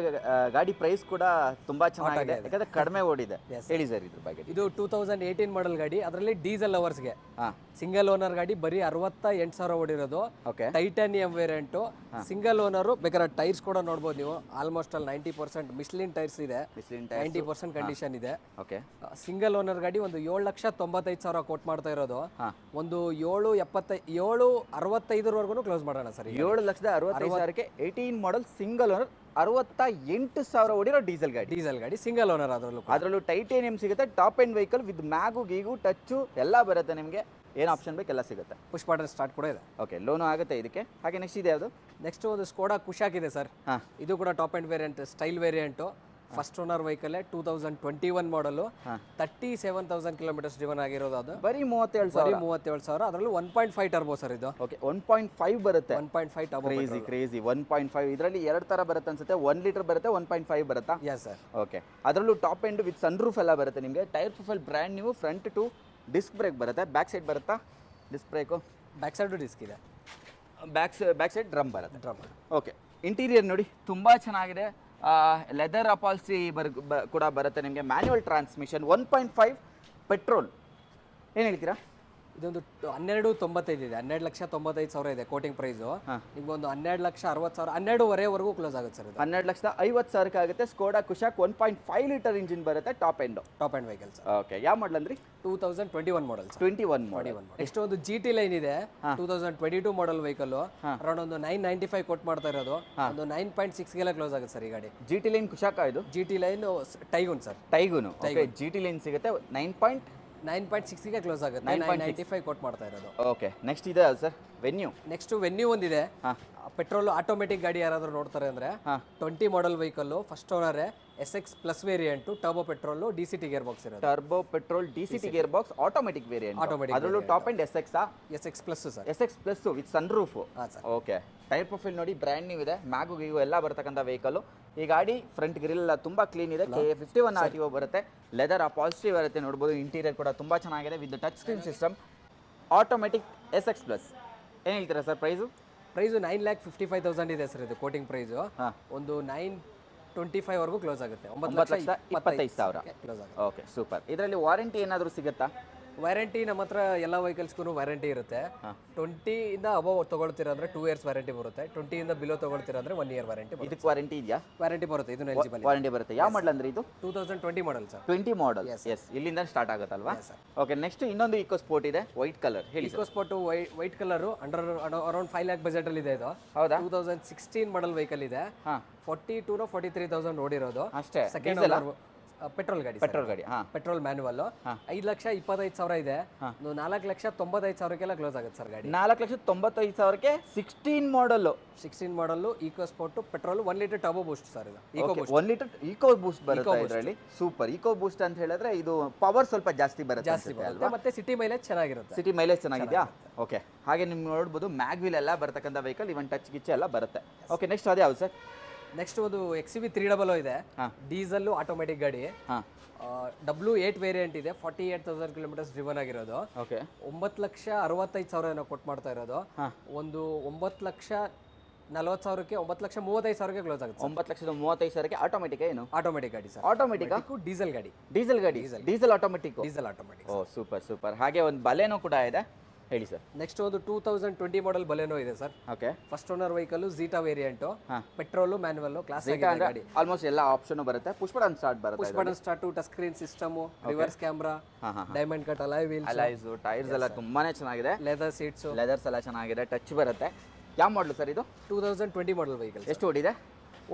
ಗಾಡಿ ಪ್ರೈಸ್ ಕೂಡ ತುಂಬಾ ಚೆನ್ನಾಗಿದೆ, ಆಗಿದೆ. ಯಾಕಂದ್ರೆ ಕಡಿಮೆ ಓಡಿದೆ. Yes. ಹೇಳಿ ಸರ್ ಇದ್ರ ಬಗ್ಗೆ. ಇದು 2018 ಮಾಡಲ್ ಗಾಡಿ, ಅದರಲ್ಲಿ ಡೀಸೆಲ್ ಲವರ್ಸ್ಗೆ ಹಾಂ ಸಿಂಗಲ್ ಓನರ್ ಗಾಡಿ, ಬರೀ 68,000 ಓಡಿರೋದು. ಓಕೆ. Titanium variant, single owner. ಬೇಕಾದ್ರೆ ಟೈರ್ಸ್ ಕೂಡ ನೋಡ್ಬೋದು ನೀವು, ಆಲ್ಮೋಸ್ಟ್ ಅಲ್ಲಿ 90% ಮಿಶ್ಲಿನ್ ಟೈರ್ಸ್ ಇದೆ, 90% ಕಂಡೀಷನ್ ಇದೆ. ಓಕೆ. ಸಿಂಗಲ್ ಓನರ್ ಗಾಡಿ ಒಂದು 7,95,000 ಕೋಟ್ ಮಾಡ್ತಾ ಇರೋದು. ಹಾಂ. ಒಂದು 7,65,000 ಕ್ಲೋಸ್ ಮಾಡೋಣ ಸರ್. 7,65,000ಕ್ಕೆ 18 ಮಾಡಲ್ ಸಿಂಗಲ್ ಓನರ್ 68,000 ಓಡಿರೋ ಡೀಸೆಲ್ ಗಾಡಿ. ಡೀಸೆಲ್ ಗಾಡಿ ಸಿಂಗಲ್ ಓನರ್. ಅದರಲ್ಲೂ ಟೈಟೇನಿಯಂ ಸಿಗುತ್ತೆ, ಟಾಪ್ ಎಂಡ್ ವೆಹಿಕಲ್ ವಿತ್ ಮ್ಯಾಗು ಗೀಗು ಟಚ್ಚು ಎಲ್ಲ ಬರುತ್ತೆ ನಿಮಗೆ. ಏನು ಆಪ್ಷನ್ ಬೇಕು ಎಲ್ಲ ಸಿಗುತ್ತೆ. ಪುಷ್ ಬಟನ್ ಸ್ಟಾರ್ಟ್ ಕೂಡ ಇದೆ. ಓಕೆ, ಲೋನು ಆಗುತ್ತೆ ಇದಕ್ಕೆ. ಹಾಗೆ ನೆಕ್ಸ್ಟ್ ಇದೆ ಯಾವುದು? ನೆಕ್ಸ್ಟ್ ಒಂದು ಸ್ಕೋಡಾ ಕುಶಾಕ್ ಇದೆ ಸರ್. ಹಾಂ. ಇದು ಕೂಡ top end variant, style variant. First owner vehicle 2021 ಮಾಡಲು. 37,000 ಕಿಲೋಮೀಟರ್ಸ್ ಡ್ರಿವನ್ ಆಗಿರೋದು. ಅದು ಬರೀ 37,000. ಅದರಲ್ಲೂ 1.5 ಟರ್ಬೋ ಸರ್ ಇದು. ಓಕೆ, 1.5 ಬರುತ್ತೆ. 1.5 ಟರ್ಬೋ. ಕ್ರೇಜಿ 1.5. ಇದರಲ್ಲಿ 2 ಥರ ಬರುತ್ತೆ ಅನ್ಸುತ್ತೆ. 1 ಲೀಟರ್ ಬರುತ್ತೆ, 1.5 ಬರುತ್ತಾ? Yes sir. ಓಕೆ, ಅದರಲ್ಲೂ top end with sun roof ಎಲ್ಲ ಬರುತ್ತೆ ನಿಮಗೆ. Tyre profile brand new, front two disc brake ಬರುತ್ತೆ. ಬ್ಯಾಕ್ ಸೈಡ್ ಬರುತ್ತಾ disc brake? Back side disc ಇದೆ. ಬ್ಯಾಕ್ ಸೈಡ್ ಡ್ರಮ್ ಬರುತ್ತೆ. ಡ್ರಮ್. ಓಕೆ, ಇಂಟೀರಿಯರ್ ನೋಡಿ ತುಂಬ ಚೆನ್ನಾಗಿದೆ. ಲೆದರ್ ಅಪಾಲ್ಸ್ಟ್ರಿ ಕೂಡ ಬರುತ್ತೆ ನಿಮಗೆ. Manual transmission, 1.5 petrol. ಏನು ಹೇಳ್ತೀರಾ? ಇದೊಂದು 12,95 ಇದೆ, 12,95,000 ಇದೆ ಕೋಟಿಂಗ್ ಪ್ರೈಸು. ಹಾಂ. ನಿಮ್ಗೊಂದು 12,60,000, 12,500 ಕ್ಲೋಸ್ ಆಗುತ್ತೆ ಸರ್ ಇದು. 12,50,000 ಆಗುತ್ತೆ. ಸ್ಕೋಡಾ ಕುಶಾಕ್ 1.5 ಲೀಟರ್ ಇಂಜಿನ್ ಬರುತ್ತೆ, top end. Top end vehicle sir. Okay, ಯಾವ ಮಾಡಲ್ ಅಂದ್ರಿ? 2021 ಮಾಡಲ್ ಸರ್. 21 ಮಾಡಲ್. ನೆಕ್ಸ್ಟ್ ಒಂದು GT ಲೈನ್ ಇದೆ, 2022 ಮಾಡಲ್ ವೆಹಿಕಲ್. ಅರೌಂಡ್ ಒಂದು 995 ಕೊಟ್ಟು ಮಾಡ್ತಾ ಇರೋದು. ಒಂದು 9.6 ಕ್ಲೋಸ್ ಆಗುತ್ತೆ ಸರ್ ಈ ಗಾಡಿ. GT ಲೈನ್ ಕುಶಾಕ್ ಇದು? GT line Taigun sir. Taigun. Okay, GT line ಸಿಗುತ್ತೆ 9.6 ಕ್ಲೋಸ್ ಆಗುತ್ತೆ. 995 ಕೊಟ್ಟು ಮಾಡ್ತಾ ಇರೋದು. ಓಕೆ, ನೆಕ್ಸ್ಟ್ ಇದೆ ಸರ್ ವೆನ್ಯೂ. ನೆಕ್ಸ್ಟ್ ವೆನ್ಯೂ ಒಂದಿದೆ. ಪೆಟ್ರೋಲ್ ಆಟೋಮೆಟಿಕ್ ಗಾಡಿ ಯಾರಾದರೂ ನೋಡ್ತಾರೆ ಅಂದ್ರೆ 20 model vehicle, first owner, SX plus variant, turbo petrol, DCT gear box ಇರೋದು. Turbo petrol DCT gear box, automatic variant. Automatic. ಅದರಲ್ಲೂ top end SX SX plus sir. SX plus with sun roof. ಹಾಂ sir. Okay, tyre profile ನೋಡಿ brand new ಇದೆ, ಮ್ಯಾಗು ಗೀಗು ಎಲ್ಲ ಬರ್ತಕ್ಕಂಥ vehicle. ಈ ಗಾಡಿ front grill ಎಲ್ಲ ತುಂಬ ಕ್ಲೀನ್ ಇದೆ. KA51 RTO ಬರುತ್ತೆ. ಲೆದರ್ ಅಪಾಲ್ಸ್ಟ್ರಿ ಬರುತ್ತೆ ನೋಡ್ಬೋದು. ಇಂಟೀರಿಯರ್ ಕೂಡ ತುಂಬ ಚೆನ್ನಾಗಿದೆ with touch screen system. Automatic SX plus. ಏನು ಹೇಳ್ತೀರಾ ಸರ್ ಪ್ರೈಸು? ಪ್ರೈಸು 9,55,000 ಇದೆ ಸರ್ ಇದು ಕೋಟಿಂಗ್ ಪ್ರೈಸು. ಹಾಂ. ಒಂದು 925 ಕ್ಲೋಸ್ ಆಗುತ್ತೆ. 9,25,000 ಕ್ಲೋಸ್ ಆಗುತ್ತೆ. Okay, super. ಇದರಲ್ಲಿ ವಾರಂಟಿ ಏನಾದರೂ ಸಿಗುತ್ತಾ? ವ್ಯಾರಂಟಿ ನಮ್ಮ ಹತ್ರ ಎಲ್ಲ ವೆಹಿಕಲ್ಸ್ಗೂ ವ್ಯಾರಂಟಿ ಇರುತ್ತೆ. 20 ಇಂದ ಅಬವ್ ತಗೊಳ್ತೀರಾ ಅಂದ್ರೆ 2 ಇಯರ್ಸ್ ವ್ಯಾರಂಟಿ ಬರುತ್ತೆ. 20 ಇಂದ ಬಿಲೋ ತಗೊಳ್ತೀರಾ ಅಂದ್ರೆ 1 ಇಯರ್ ವ್ಯಾರಂಟಿ ಬರುತ್ತೆ. ಇದಕ್ಕೆ ವಾರಂಟಿ ಇದೆಯಾ? ವ್ಯಾರಂಟಿ ಬರುತ್ತೆ. ಇದು ಎಲಿಜಿಬಲ್ ವಾರಂಟಿ ಬರುತ್ತೆ. ಯಾವ ಮಾಡಲ್ ಅಂದ್ರೆ ಇದು? 2020 ಮಾಡಲ್ ಸರ್. 20 ಮಾಡಲ್. ಎಸ್, ಇಲ್ಲಿಂದ ಸ್ಟಾರ್ಟ್ ಆಗುತ್ತಲ್ವಾ? ಓಕೆ, ನೆಕ್ಸ್ಟ್ ಇನ್ನೊಂದು ಇಕೋ ಸ್ಪೋರ್ಟ್ ಇದೆ, ವೈಟ್ ಕಲರ್. ಹೇಳಿ. Eco Sport white colour, around 5 lakh budget ಅಲ್ಲಿ ಇದೆ ಇದು. ಹೌದಾ? 2016 ಮಾಡಲ್ ವೆಹಿಕಲ್ ಇದೆ. 42 43,000 ಓಡಿರೋದು ಅಷ್ಟೇ. ಸೆಕೆಂಡ್ ಓನರ್ ಪೆಟ್ರೋಲ್ ಗಾಡಿ. ಪೆಟ್ರೋಲ್ ಗಾಡಿ. Petrol manual. 5,25,000 ಇದೆ. 4,90,000 ಕ್ಲೋಸ್ ಆಗುತ್ತೆ ಸರ್ ಗಾಡಿ. 4,95,000ಕ್ಕೆ 16 model. 16 model EcoSport petrol, 1 litre turbo boost sir ಇದು. EcoBoost. 1 litre EcoBoost ಬರುತ್ತೆ ಇದರಲ್ಲಿ. ಸೂಪರ್. ಇಕೋ ಬೂಸ್ಟ್ ಅಂತ ಹೇಳಿದ್ರೆ ಇದು ಪವರ್ ಸ್ವಲ್ಪ ಜಾಸ್ತಿ ಬರುತ್ತೆ, ಮತ್ತೆ ಸಿಟಿ ಮೈಲೇಜ್ ಚೆನ್ನಾಗಿರುತ್ತೆ. ಸಿಟಿ ಮೈಲೇಜ್ ಚೆನ್ನಾಗಿದೆಯಾ? ಓಕೆ, ಹಾಗೆ ನಿಮ್ಗೆ ನೋಡ್ಬೋದು ಮ್ಯಾಗ್ವಿಲ್ ಎಲ್ಲ ಬರ್ತಕ್ಕಂಥ ವೆಹಿಕಲ್, ಇವನ್ ಟಚ್ ಗಿಚ್ ಎಲ್ಲ ಬರುತ್ತೆ. ಓಕೆ, ನೆಕ್ಸ್ಟ್ ಅದೇ ಯಾವ್ದು ಸರ್? ನೆಕ್ಸ್ಟ್ ಒಂದು XUV 300 ಇದೆ, ಡೀಸೆಲ್ ಆಟೋಮೆಟಿಕ್ ಗಾಡಿ. W8 ವೇರಿಯಂಟ್ ಇದೆ, 48,000 ಕಿಲೋಮೀಟರ್ಸ್ ಡ್ರಿವನ್ ಆಗಿರೋದು. ಓಕೆ, 9,65,000 ಕೊಟ್ಟು ಮಾಡ್ತಾ ಇರೋದು. ಒಂದು 9,40,000ಕ್ಕೆ 9,35,000ಕ್ಕೆ ಕ್ಲೋಸ್ ಆಗುತ್ತೆ. 9,35,000ಕ್ಕೆ ಆಟೋಮೆಟಿಕ್. ಏನು ಆಟೋಮೆಟಿಕ್ ಗಾಡಿ ಸರ್? ಆಟೋಮೆಟಿಕ್. ಡೀಸೆಲ್ ಗಾಡಿ. ಡೀಸೆಲ್ ಗಾಡಿ. Diesel automatic. Diesel automatic. Oh, super super. ಹಾಗೆ ಒಂದು ಬಲೆನೋ ಕೂಡ ಇದೆ. ಹೇಳಿ ಸರ್. ನೆಕ್ಸ್ಟ್ ಒಂದು 2020 ಮಾಡಲ್ ಬಲೆನೋ ಇದೆ sir. Okay. First owner vehicle Zeta variant, ಹಾಂ. ಪೆಟ್ರೋಲು ಮ್ಯಾನ್ಯುವಲ್ ಕ್ಲಾಸ್ Zeta ಆಗಿದೆ ಅಂದ್ರೆ ಗಾಡಿ. ಆಲ್ಮೋಸ್ಟ್ ಎಲ್ಲ ಆಪ್ಷನ್ ಬರುತ್ತೆ. ಪುಷ್ ಬಟನ್ ಸ್ಟಾರ್ಟ್ ಬರುತ್ತೆ. Push button start, touch screen system, reverse camera, ಹಾಂ ಹಾಂ. Diamond cut alloy wheels, alloys tyres ಎಲ್ಲ ತುಂಬಾನೇ ಚೆನ್ನಾಗಿದೆ. Leather seats. ಲೆದರ್ಸ್ ಎಲ್ಲ ಚೆನ್ನಾಗಿದೆ. ಟಚ್ ಬರುತ್ತೆ. ಯಾವ ಮಾಡಲು ಸರ್ ಇದು? 2020 ಮಾಡಲ್ ವೆಹಿಕಲ್. ಎಷ್ಟು ಓಡಿದೆ?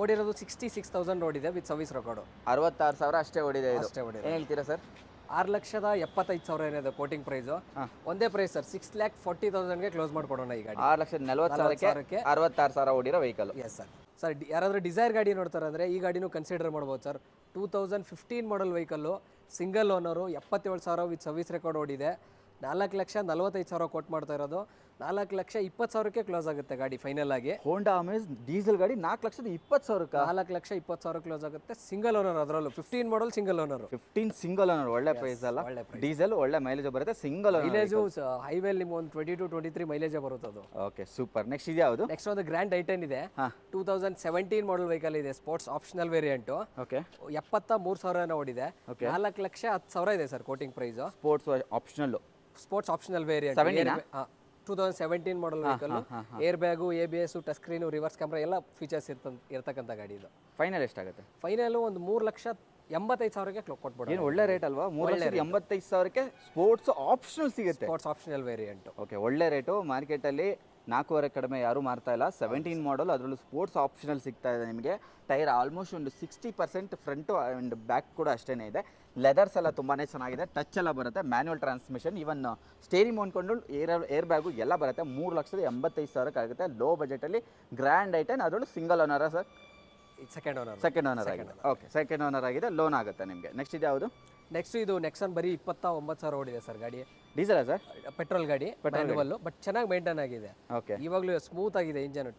ಓಡಿರೋದು 66,000 ಓಡಿದೆ ವಿತ್ ಸರ್ವಿಸ್ ರೆಕಾರ್ಡು. 66,000 ಅಷ್ಟೇ ಓಡಿದೆ ಇದು. ಅಷ್ಟೇ ಓಡಿದೆ. ಏನು ಹೇಳ್ತೀರಾ ಸರ್? 6,75,000 ಏನಿದೆ ಕೋಟಿಂಗ್ ಪ್ರೈಸು. ಒಂದೇ ಪ್ರೈಸ್ ಸರ್, 6,40,000ಗೆ ಕ್ಲೋಸ್ ಮಾಡ್ಕೊಡೋಣ ಈ ಗಾಡಿ. 6,40,000ಕ್ಕೆ 66,000 ಓಡಿರೋ ವೆಹಿಕಲ್. S sir. ಸರ್ ಯಾರಾದರೂ ಡಿಸೈರ್ ಗಾಡಿ ನೋಡ್ತಾರೆ ಅಂದರೆ ಈ ಗಾಡಿನೂ ಕನ್ಸಿಡರ್ ಮಾಡ್ಬೋದು sir. 2015 model vehicle, single owner, 77,000 with service record ಓಡಿದೆ. 4,45,000 ಕೊಟ್ಟು ಮಾಡ್ತಾ ಇರೋದು. 4,20,000ಕ್ಕೆ ಕ್ಲೋಸ್ ಆಗುತ್ತೆ ಗಾಡಿ ಫೈನಲ್ ಆಗಿ. ಹೋಂಡಾ ಅಮೇಜ್ ಡೀಸೆಲ್ ಗಾಡಿ 4,20,000ಕ್ಕೆ. 4,20,000 ಕ್ಲೋಸ್ ಆಗುತ್ತೆ. ಸಿಂಗಲ್ ಓನರ್, ಅದರಲ್ಲೂ 15 model single owner. 15 single owner. ಒಳ್ಳೆ ಪ್ರೈಸ್ ಅಲ್ಲ? ಡೀಸೆಲ್ ಒಳ್ಳೆ ಮೈಲೇಜ್ ಬರುತ್ತೆ. Single owner. ಮೈಲೇಜು ಹೈವೇಲಿ ನಿಮ್ಗೆ ಒಂದು 22-23 ಮೈಲೇಜೇ ಬರುತ್ತೆ ಅದು. Okay super. ನೆಕ್ಸ್ಟ್ ಇದು ಯಾವುದು? ನೆಕ್ಸ್ಟ್ ಒಂದು ಗ್ರ್ಯಾಂಡ್ ಐಟನ್ ಇದೆ. 2017 ಮಾಡಲ್ ವೆಹಿಕಲ್ ಇದೆ. Sports optional variant. ಓಕೆ. 73,000 ಓಡಿದೆ. 4,10,000 ಇದೆ sir quoting price. Sports optional. Sports optional variant. 2017 model vehicle. Air bag, ABS, touch screen, reverse camera ಎಲ್ಲ ಫೀಚರ್ಸ್ ಇರ್ತಕ್ಕಂಥ ಗಾಡಿ ಇದು. ಫೈನಲ್ ಎಷ್ಟಾಗುತ್ತೆ? ಫೈನಲ್ ಒಂದು 3,85,000ಕ್ಕೆ ಕೊಟ್ಬಿಡೋಣ. ಏನು ಒಳ್ಳೆ ರೇಟ್ ಅಲ್ವಾ? 3,85,000ಕ್ಕೆ ಸ್ಪೋರ್ಟ್ಸ್ ಆಪ್ಷನಲ್ ಸಿಗುತ್ತೆ. Sports optional variant. ಓಕೆ, ಒಳ್ಳೆ ರೇಟು. ಮಾರ್ಕೆಟಲ್ಲಿ 4,500 ಕಡಿಮೆ ಯಾರೂ ಮಾರ್ತಾ ಇಲ್ಲ. 17 ಮಾಡಲ್, ಅದರಲ್ಲೂ ಸ್ಪೋರ್ಟ್ಸ್ ಆಪ್ಷನಲ್ ಸಿಗ್ತಾ ಇದೆ ನಿಮಗೆ. ಟೈರ್ ಆಲ್ಮೋಸ್ಟ್ ಒಂದು 60% ಫ್ರಂಟು ಆ್ಯಂಡ್ ಬ್ಯಾಕ್ ಕೂಡ ಅಷ್ಟೇ ಇದೆ. ಲೆದರ್ಸ್ ಎಲ್ಲ ತುಂಬಾ ಚೆನ್ನಾಗಿದೆ. ಟಚ್ ಎಲ್ಲ ಬರುತ್ತೆ. ಮ್ಯಾನ್ಯುವಲ್ ಟ್ರಾನ್ಸ್ಮಿಷನ್, ಈವನ್ ಸ್ಟೇರಿಂಗ್ ಅಂದ್ಕೊಂಡು ಏರ್ ಬ್ಯಾಗು ಎಲ್ಲ ಬರುತ್ತೆ. 3,85,000 ಆಗುತ್ತೆ. ಲೋ ಬಜೆಟಲ್ಲಿ ಗ್ರ್ಯಾಂಡ್ ಐಟನ್, ಅದರಲ್ಲೂ ಸಿಂಗಲ್ ಓನರಾ sir? Second owner. Second owner ಆಗಿದೆ. ಓಕೆ, ಸೆಕೆಂಡ್ ಓನರ್ ಆಗಿದೆ. ಲೋನ್ ಆಗುತ್ತೆ ನಿಮಗೆ. ನೆಕ್ಸ್ಟ್ ಇದು ಯಾವುದು? ನೆಕ್ಸ್ಟ್ ಇದು ನೆಕ್ಸನ್ ಬರೀ 29,000 ಓಡಿದೆ ಸರ್ ಗಾಡಿ. Diesel sir? ಪೆಟ್ರೋಲ್ ಗಾಡಿ, ಮ್ಯಾನ್ಯುವಲ್, ಬಟ್ ಚೆನ್ನಾಗಿ ಮೇಂಟೈನ್ ಆಗಿದೆ. ಓಕೆ. ಇವಾಗಲೂ ಸ್ಮೂತ್ ಆಗಿದೆ ಇಂಜನ್.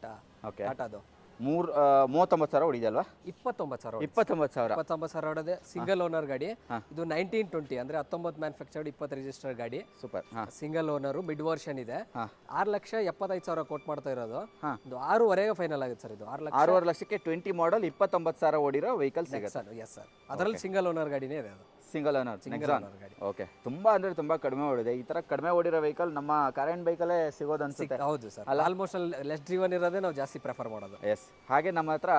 ಓಕೆ. ಟಾಟಾದು 39,000 ಓಡಿದೆ ಅಲ್ವಾ? 29,000. 29,000 ಓಡಿದೆ. ಸಿಂಗಲ್ ಓನರ್ ಗಾಡಿ ಇದು. 1920 ಅಂದ್ರೆ 19 ಮ್ಯಾನುಫ್ಯಾಕ್ಚರ್ಡ್, 20 ರಿಜಿಸ್ಟರ್ ಗಾಡಿ. Super. Single owner, mid version ಇದೆ. 6,75,000 ಕೊಟ್ಟು ಮಾಡ್ತಾ ಇರೋದು. ಇದು 6.5 ಫೈನಲ್ ಆಗುತ್ತೆ ಸರ್. ಇದು 6.5 ಲಕ್ಷಕ್ಕೆ 20 ಮಾಡಲ್ 29,000 ಓಡಿರೋ ವೆಹಿಕಲ್ ಸಿಗುತ್ತೆ. Yes sir. ಅದರಲ್ಲಿ ಸಿಂಗಲ್ ಓನರ್ ಗಾಡಿನೇ ಇದೆ ಅದು. Single owner. ಗಾಡಿ. ಓಕೆ. ತುಂಬಾ ಅಂದ್ರೆ ತುಂಬಾ ಕಡಿಮೆ ಓಡಿದೆ. ಈ ತರ ಕಡಿಮೆ ಓಡಿರೋ ವೆಹಿಕಲ್ ನಮ್ಮ ಕರೆಂಟ್ ಬೈಕಲ್ಲೇ ಸಿಗೋದು ಅನ್ಸುತ್ತೆ. ಹೌದು ಸರ್. ಆಲ್ಮೋಸ್ಟ್ ಲೆಸ್ ಡ್ರಿವನ್ ಇರೋದೇ ನಾವು ಜಾಸ್ತಿ ಪ್ರಿಫರ್ ಮಾಡೋದು. ಎಸ್. ಹಾಗೆ ನಮ್ಮ ಹತ್ರ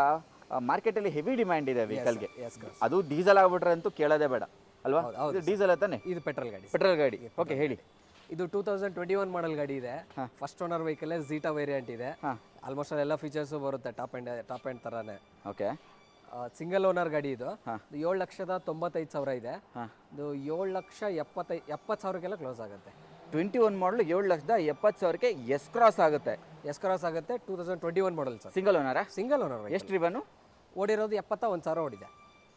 ಮಾರ್ಕೆಟಲ್ಲಿ ಹೆವಿ ಡಿಮ್ಯಾಂಡ್ ಇದೆ ವೆಹಿಕಲ್ಗೆ. ಎಸ್. ಅದು ಡೀಸೆಲ್ ಆಗ್ಬಿಟ್ರೆ ಅಂತೂ ಕೇಳೋದೇ ಬೇಡ ಅಲ್ವಾ? ಇದು ಡೀಸೆಲ್ ತಾನೆ? ಇದು ಪೆಟ್ರೋಲ್ ಗಾಡಿ. ಪೆಟ್ರೋಲ್ ಗಾಡಿ. ಓಕೆ, ಹೇಳಿ. ಇದು 2021 ಮಾಡಲ್ ಗಾಡಿ ಇದೆ. First owner vehicle, zeta variant ಇದೆ. ಆಲ್ಮೋಸ್ಟ್ ಎಲ್ಲ ಫೀಚರ್ಸ್ ಬರುತ್ತೆ ಟಾಪ್ ಎಂಡ್ ತರಾನೇ. ಓಕೆ. ಸಿಂಗಲ್ ಓನರ್ ಗಾಡಿ ಇದು. 7,95,000 ಇದೆ. ಇದು 7,70,000 ಕ್ಲೋಸ್ ಆಗುತ್ತೆ. 21 ಮಾಡಲ್ 7,70,000ಕ್ಕೆ ಎಸ್ ಕ್ರಾಸ್ ಆಗುತ್ತೆ. 2021 ಮಾಡಲ್ ಸರ್. ಸಿಂಗಲ್ ಓನರಾ? Single owner. ಎಷ್ಟು ರಿವನು? ಓಡಿರೋದು 71,000 ಓಡಿದೆ.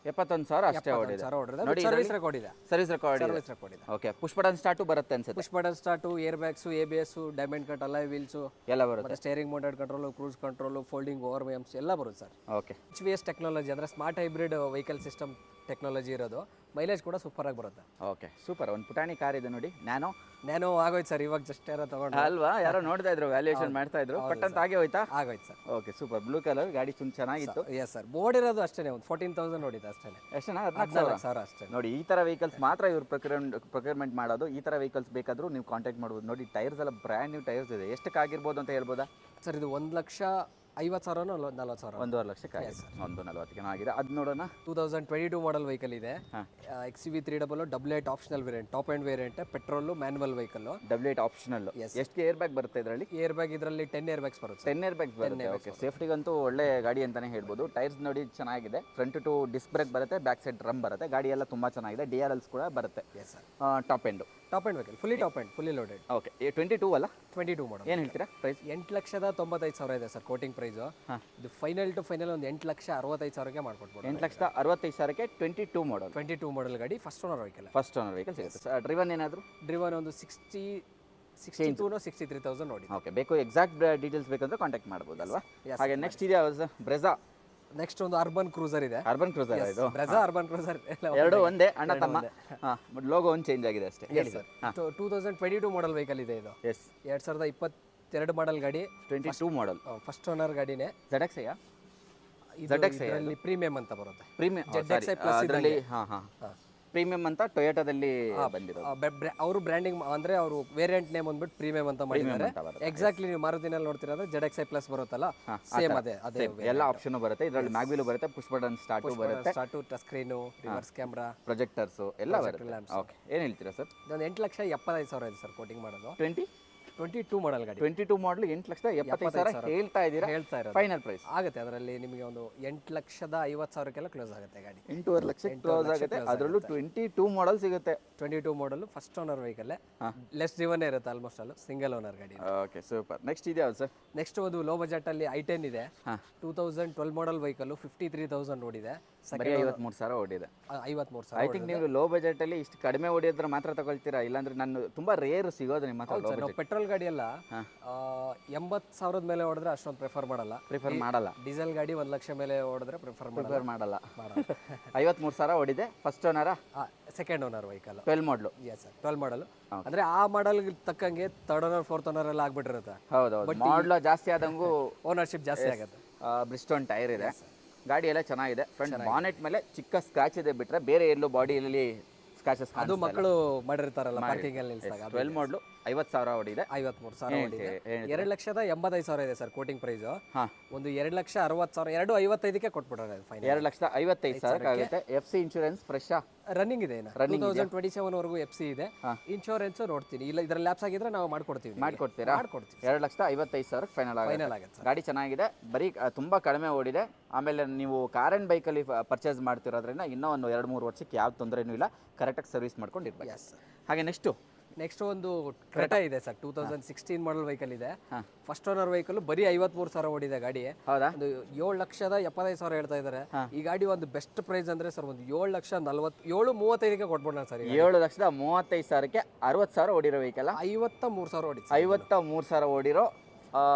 71,000 ಅಷ್ಟೇ ಓಡಿದೆ. ನೋಡಿ, ಸರ್ವಿಸ್ ರೆಕಾರ್ಡ್ ಇದೆ. ಸರ್ವಿಸ್ ರೆಕಾರ್ಡ್ ಇದೆ. ಓಕೆ. ಪುಷ್ ಬಟನ್ ಸ್ಟಾರ್ಟು ಬರುತ್ತೆ ಅನ್ಸುತ್ತೆ. Push button start, air bags, ABS, diamond cut alloy wheels ಎಲ್ಲ ಬರುತ್ತೆ. ಮತ್ತೆ steering mounted control, cruise control, folding ORVMs ಎಲ್ಲ ಬರುತ್ತೆ ಸರ್. ಓಕೆ. HVS ಟೆಕ್ನಾಲಜಿ ಅಂದರೆ smart hybrid vehicle system technology ಇರೋದು. Mileage ಕೂಡ ಸೂಪರ್ ಆಗಿ ಬರುತ್ತೆ. Okay, super. ಒಂದು ಪುಟಾಣಿ ಕಾರ್ ಇದೆ ನೋಡಿ, ನ್ಯಾನೋ ಆಗೋಯ್ತು ಸರ್. ಇವಾಗ ಜಸ್ಟ್ ಯಾರೋ ತಗೊಂಡು ಅಲ್ವಾ? ಯಾರೋ ನೋಡ್ತಾ ಇದ್ರು, ವ್ಯಾಲ್ಯೂಯೇಷನ್ ಮಾಡ್ತಾ ಇದ್ರು. ಪಟ್ಟಂತ ಆಗಿ ಹೋಯ್ತಾ? ಆಗೋಯ್ತು sir. Okay, super. Blue colour ಗಾಡಿ ಚೆನ್ನಾಗಿತ್ತು. Yes sir. ಓಡಿರೋದು ಅಷ್ಟೇ ಒಂದು 14,000 ಓಡಿದೆ ಅಷ್ಟೇ. ಎಷ್ಟೇನಾ? 14,000 ಅಷ್ಟೇ. ನೋಡಿ, ಈ ತರ ವೆಹಿಕಲ್ಸ್ ಮಾತ್ರ ಇವ್ರು ಪ್ರೊಕ್ಯೂರ್ಮೆಂಟ್ ಮಾಡೋದು. ಈ ತರ ವೆಹಿಕಲ್ಸ್ ಬೇಕಾದ್ರೂ ನೀವು ಕಾಂಟ್ಯಾಕ್ಟ್ ಮಾಡ್ಬೋದು. ನೋಡಿ, ಟೈರ್ಸ್ ಎಲ್ಲ ಬ್ರ್ಯಾಂಡ್ ನ್ಯೂ ಟೈರ್ಸ್ ಇದೆ. ಎಷ್ಟಕ್ಕಾಗಿರ್ಬೋದು ಅಂತ ಹೇಳ್ಬೋದಾ ಸರ್? ಇದು 1,50,000 40,000. 1.5 ಲಕ್ಷಕ್ಕೆ ಆಗಿದೆ. 1.40 ಆಗಿದೆ. ಅದು ನೋಡೋಣ. 2022 ಮಾಡಲ್ ವೆಹಿಕಲ್ ಇದೆ. XUV300 8 optional variant, top end variant, petrol manual vehicle. 8 optional. ಎಷ್ಟು ಏರ್ ಬ್ಯಾಗ್ ಬರುತ್ತೆ ಇದರಲ್ಲಿ? ಏರ್ ಬ್ಯಾಗ್ ಇದರಲ್ಲಿ 10 ಏರ್ ಬ್ಯಾಗ್ಸ್ ಬರುತ್ತೆ. 10 ಏರ್ ಬ್ಯಾಗ್ಸ್ ಬರುತ್ತೆ. ಓಕೆ, ಸೇಫ್ಟಿಗಂತೂ ಒಳ್ಳೆ ಗಾಡಿ ಅಂತಾನೆ ಹೇಳ್ಬೋದು. ಟೈರ್ಸ್ ನೋಡಿ ಚೆನ್ನಾಗಿದೆ. ಫ್ರಂಟ್ ಟು ಡಿಸ್ಕ್ ಬ್ರೇಕ್ ಬರುತ್ತೆ, ಬ್ಯಾಕ್ ಸೈಡ್ ಡ್ರಮ್ ಬರುತ್ತೆ. ಗಾಡಿ ಎಲ್ಲ ತುಂಬಾ ಚೆನ್ನಾಗಿದೆ. DRLs ಕೂಡ ಬರುತ್ತೆ. Yes sir. Top end vehicle, fully top end, fully loaded. Okay. 22 ಅಲ್ಲ? 22 ಮಾಡಲ್. ಏನು ಹೇಳ್ತೀರಾ ಪ್ರೈಸ್? 8,95,000 ಇದೆ ಸರ್ ಕೋಟಿಂಗ್ ಪ್ರೈಸು. ಇದು ಫೈನಲ್ ಟು ಫೈನಲ್ ಒಂದು 8,65,000ಗೆ ಮಾಡ್ಕೊಡ್ಬೋದು. 8,65,000ಕ್ಕೆ 22 ಮಾಡಲ್. 22 ಮಾಡಲ್ ಗಾಡಿ, first owner vehicle. First owner vehicle ಸಿಗುತ್ತೆ. ಡ್ರಿವನ್ ಏನಾದರೂ? ಡ್ರಿವನ್ ಒಂದು 63,000 ನೋಡಿ. ಓಕೆ, ಬೇಕು ಎಕ್ಸಾಕ್ಟ್ ಡೀಟೇಲ್ಸ್ ಬೇಕಂದ್ರೆ ಕಾಂಟ್ಯಾಕ್ಟ್ ಮಾಡ್ಬೋದಲ್ವಾ? ಹಾಗೆ ನೆಕ್ಸ್ಟ್ ಇದೆ ಬ್ರೆಜಾ. ನೆಕ್ಸ್ಟ್ ಒಂದು ಅರ್ಬನ್ ಕ್ರೂಸರ್ ಇದೆ. ಅರ್ಬನ್ ಕ್ರೂಸರ್ ಇದು. ಬ್ರೆಜಾ, ಅರ್ಬನ್ ಕ್ರೂಸರ್ ಎರಡು ಒಂದೇ, ಅಣ್ಣ ತಮ್ಮ. ಲೋಗೋ ಒಂದು ಚೇಂಜ್ ಆಗಿದೆ ಅಷ್ಟೇ. ಹೇಳಿ ಸರ್. 2022 ಮಾಡಲ್ ವೆಹಿಕಲ್ ಇದೆ ಇದು. ಎಸ್. 2022 ಮಾಡಲ್ ಗಾಡಿ, 22 ಮಾಡಲ್. ಫಸ್ಟ್ ಓನರ್ ಗಾಡಿನೇ. ZX ಇದರಲ್ಲಿ ಪ್ರೀಮಿಯಂ ಅಂತ ಬರುತ್ತೆ. ಪ್ರೀಮಿಯಂ ZX ಪ್ಲಸ್ ಇದರಲ್ಲಿ. ಪ್ರೀಮಿಯಂ ಅಂತ ಟೊಯೋಟಾದಲ್ಲಿ ಬಂದಿರೋದು. ಅವರು ಬ್ರ್ಯಾಂಡಿಂಗ್ ಅಂದ್ರೆ ಅವರು ವೇರಿಯಂಟ್ ನೇಮ್ ಬಂದ್ಬಿಟ್ಟು ಪ್ರೀಮಿಯಂ ಅಂತ ಮಾಡಿದ್ದಾರೆ. ಅಂತ ಬರುತ್ತೆ. ಎಕ್ಸಾಕ್ಟ್ಲಿ ನೀವು ಮಾರುತಿನಲ್ಲಿ ನೋಡ್ತಿರೋದ್ರೆ ZXi ಪ್ಲಸ್ ಬರುತ್ತಲ್ಲ, ಸೇಮ್ ಅದೇ ಎಲ್ಲ ಆಪ್ಷನ್ ಬರುತ್ತೆ ಇದರಲ್ಲಿ. ಮ್ಯಾಗ್ವಿಲ್ ಬರುತ್ತೆ, ಪುಷ್ ಬಟನ್ ಸ್ಟಾರ್ಟು ಬರುತ್ತೆ, start, touch screen, reverse camera, projectors ಎಲ್ಲ ಬರುತ್ತೆ. ಓಕೆ, ಏನು ಹೇಳ್ತೀರಾ ಸರ್? ಇದೊಂದು 8,75,000 ಇದೆ ಸರ್ ಕೋಟಿಂಗ್ ಮಾಡೋದು. 22 ಮಾಡಲ್ ಗಾಡಿ, 22 ಮಾಡಲ್ 8,75,000 ಹೇಳ್ತಾ ಇದ್ದೀರಾ? ಹೇಳ್ತಾ ಇರೋದು ಫೈನಲ್ ಪ್ರೈಸ್ ಆಗುತ್ತೆ ಅದರಲ್ಲಿ ನಿಮಗೆ ಒಂದು 8,50,000ಕ್ಕೆಲ್ಲ ಕ್ಲೋಸ್ ಆಗುತ್ತೆ ಗಾಡಿ. 8.5 ಲಕ್ಷಕ್ಕೆ ಕ್ಲೋಸ್ ಆಗುತ್ತೆ. ಅದರಲ್ಲೂ 22 ಮಾಡಲ್ ಸಿಗುತ್ತೆ. 22 ಮಾಡಲ್ first owner vehicle, less driven ಇರುತ್ತೆ, ಆಲ್ಮೋಸ್ಟ್ ಅಲ್ಲ ಸಿಂಗಲ್ ಓನರ್ ಗಾಡಿ. Okay, super. ನೆಕ್ಸ್ಟ್ ಇದೆ ಯಾವ್ದು ಸರ್? ನೆಕ್ಸ್ಟ್ ಒಂದು ಲೋ ಬಜೆಟ್ ಅಲ್ಲಿ i10 ಇದೆ, 2012 ಮಾಡಲ್ ವೆಹಿಕಲ್, 53,000 ಓಡಿದೆ. ಬರೀ 53,000 ಓಡಿದೆ. 53,000. ಐ ಥಿಂಕ್ ನೀವು ಲೋ ಬಜೆಟ್ ಅಲ್ಲಿ ಇಷ್ಟು ಕಡಿಮೆ ಓಡಿದ್ರೆ ಮಾತ್ರ ತಗೊಳ್ತೀರಾ, ಇಲ್ಲಾಂದ್ರೆ ನಾನು ತುಂಬಾ ರೇರ್ ಸಿಗೋದು ನಿಮ್ಮ ಹತ್ರ. ನಾವು ಪೆಟ್ರೋಲ್ ಗಾಡಿ ಎಲ್ಲ 80,000 ಮೇಲೆ ಓಡಿದ್ರೆ ಅಷ್ಟೊಂದು ಪ್ರಿಫರ್ ಮಾಡಲ್ಲ. ಡೀಸೆಲ್ ಗಾಡಿ 1 ಲಕ್ಷ ಮೇಲೆ ಓಡಿದ್ರೆ ಪ್ರಿಫರ್ ಮಾಡಲ್ಲ. 53,000 ಓಡಿದೆ. ಫಸ್ಟ್ ಓನರಾ? ಸೆಕೆಂಡ್ ಓನರ್ ವೆಹಿಕಲ್, 12 ಮಾಡಲು. ಎಸ್ ಸರ್, 12 ಮಾಡಲ್. ಅಂದ್ರೆ ಆ ಮಾಡಲ್ ತಕ್ಕಂಗೆ ಥರ್ಡ್ ಓನರ್, ಫೋರ್ತ್ ಓನರ್ ಎಲ್ಲ ಆಗ್ಬಿಟ್ಟಿರುತ್ತೆ. ಹೌದೌದು, ಮಾಡಲ್ ಜಾಸ್ತಿ ಆದಂಗೂ ಓನರ್ಶಿಪ್ ಜಾಸ್ತಿ ಆಗುತ್ತೆ. ಬ್ರಿಸ್ಟೋನ್ ಟೈರ್ ಇದೆ, ಗಾಡಿ ಎಲ್ಲ ಚೆನ್ನಾಗಿದೆ. ಫ್ರಂಟ್ ಬಾನೆಟ್ ಮೇಲೆ ಚಿಕ್ಕ ಸ್ಕ್ರಾಚ್ ಇದೆ ಬಿಟ್ರೆ ಬೇರೆ ಎಲ್ಲೂ ಬಾಡಿಯಲ್ಲಿ ಸ್ಕ್ರಾಚಸ್. ಅದು ಮಕ್ಕಳು ಮಾಡಿರ್ತಾರಲ್ಲ ಪಾರ್ಕಿಂಗ್ ಅಲ್ಲಿ ನಿಲ್ಸಿದಾಗ. 12 ಮಾಡಲು 50,000 ಓಡಿದೆ. 53,000 ಓಡಿದೆ. 2,85,000 ಇದೆ ಸರ್ ಕೋಟಿಂಗ್ ಪ್ರೈಸ್. ಒಂದು 2,60,000, 2,55,000ಕ್ಕೆ ಕೊಟ್ಬಿಡೋಣ ಫೈನಲ್. 2,55,000 ಆಗುತ್ತೆ. FC ಇನ್ಶೂರೆನ್ಸ್ ಫ್ರೆಶ್ ರನ್ನಿಂಗ್ ಇದೆ, 2027 ವರೆಗೂ FC ಇದೆ. ಇನ್ಶೂರೆನ್ಸ್ ನೋಡ್ತೀನಿ, ಇಲ್ಲ ಇದ್ರಲ್ಲಿ ಲ್ಯಾಪ್ಸ್ ಆಗಿದ್ರೆ ನಾವು ಮಾಡ್ಕೊಡ್ತೀವಿ. ಮಾಡ್ಕೊಡ್ತೀರಾ? 2,55,000 ಫೈನಲ್ ಆಗುತ್ತೆ. ಗಾಡಿ ಚೆನ್ನಾಗಿದೆ, ಬರೀ ತುಂಬಾ ಕಡಿಮೆ ಓಡಿದೆ. ಆಮೇಲೆ ನೀವು ಕಾರ್ ಅಂಡ್ ಬೈಕಲ್ಲಿ ಪರ್ಚೇಸ್ ಮಾಡ್ತಿರೋದ್ರಿಂದ ಇನ್ನೂ ಒಂದು 2-3 ವರ್ಷಕ್ಕೆ ಯಾವ ತೊಂದರೆನೂ ಇಲ್ಲ, ಕರೆಕ್ಟಾಗಿ ಸರ್ವಿಸ್ ಮಾಡ್ಕೊಂಡಿರ್ಬೇಕು. ಹಾಗೆ ನೆಕ್ಸ್ಟ್ ಒಂದು ಕ್ರೆಟಾ ಇದೆ ಸರ್, 2016 ಮಾಡಲ್ ವೆಹಿಕಲ್ ಇದೆ. ಫಸ್ಟ್ ಓನರ್ ವೆಹಿಕಲ್, ಬರೀ 53,000 ಓಡಿದೆ ಗಾಡಿ. ಹೌದಾ? ಒಂದು 7,75,000 ಹೇಳ್ತಾ ಇದ್ದಾರೆ. ಈ ಗಾಡಿ ಒಂದು ಬೆಸ್ಟ್ ಪ್ರೈಸ್ ಅಂದ್ರೆ ಸರ್ ಒಂದು 7,35,000ಕ್ಕೆ ಕೊಟ್ಬಿಡೋಣ ಸರ್. 7,35,000ಕ್ಕೆ 60,000 ಓಡಿರೋ ವೆಹಿಕಲ್, 53,000 ಓಡಿ. 53,000 ಓಡಿರೋ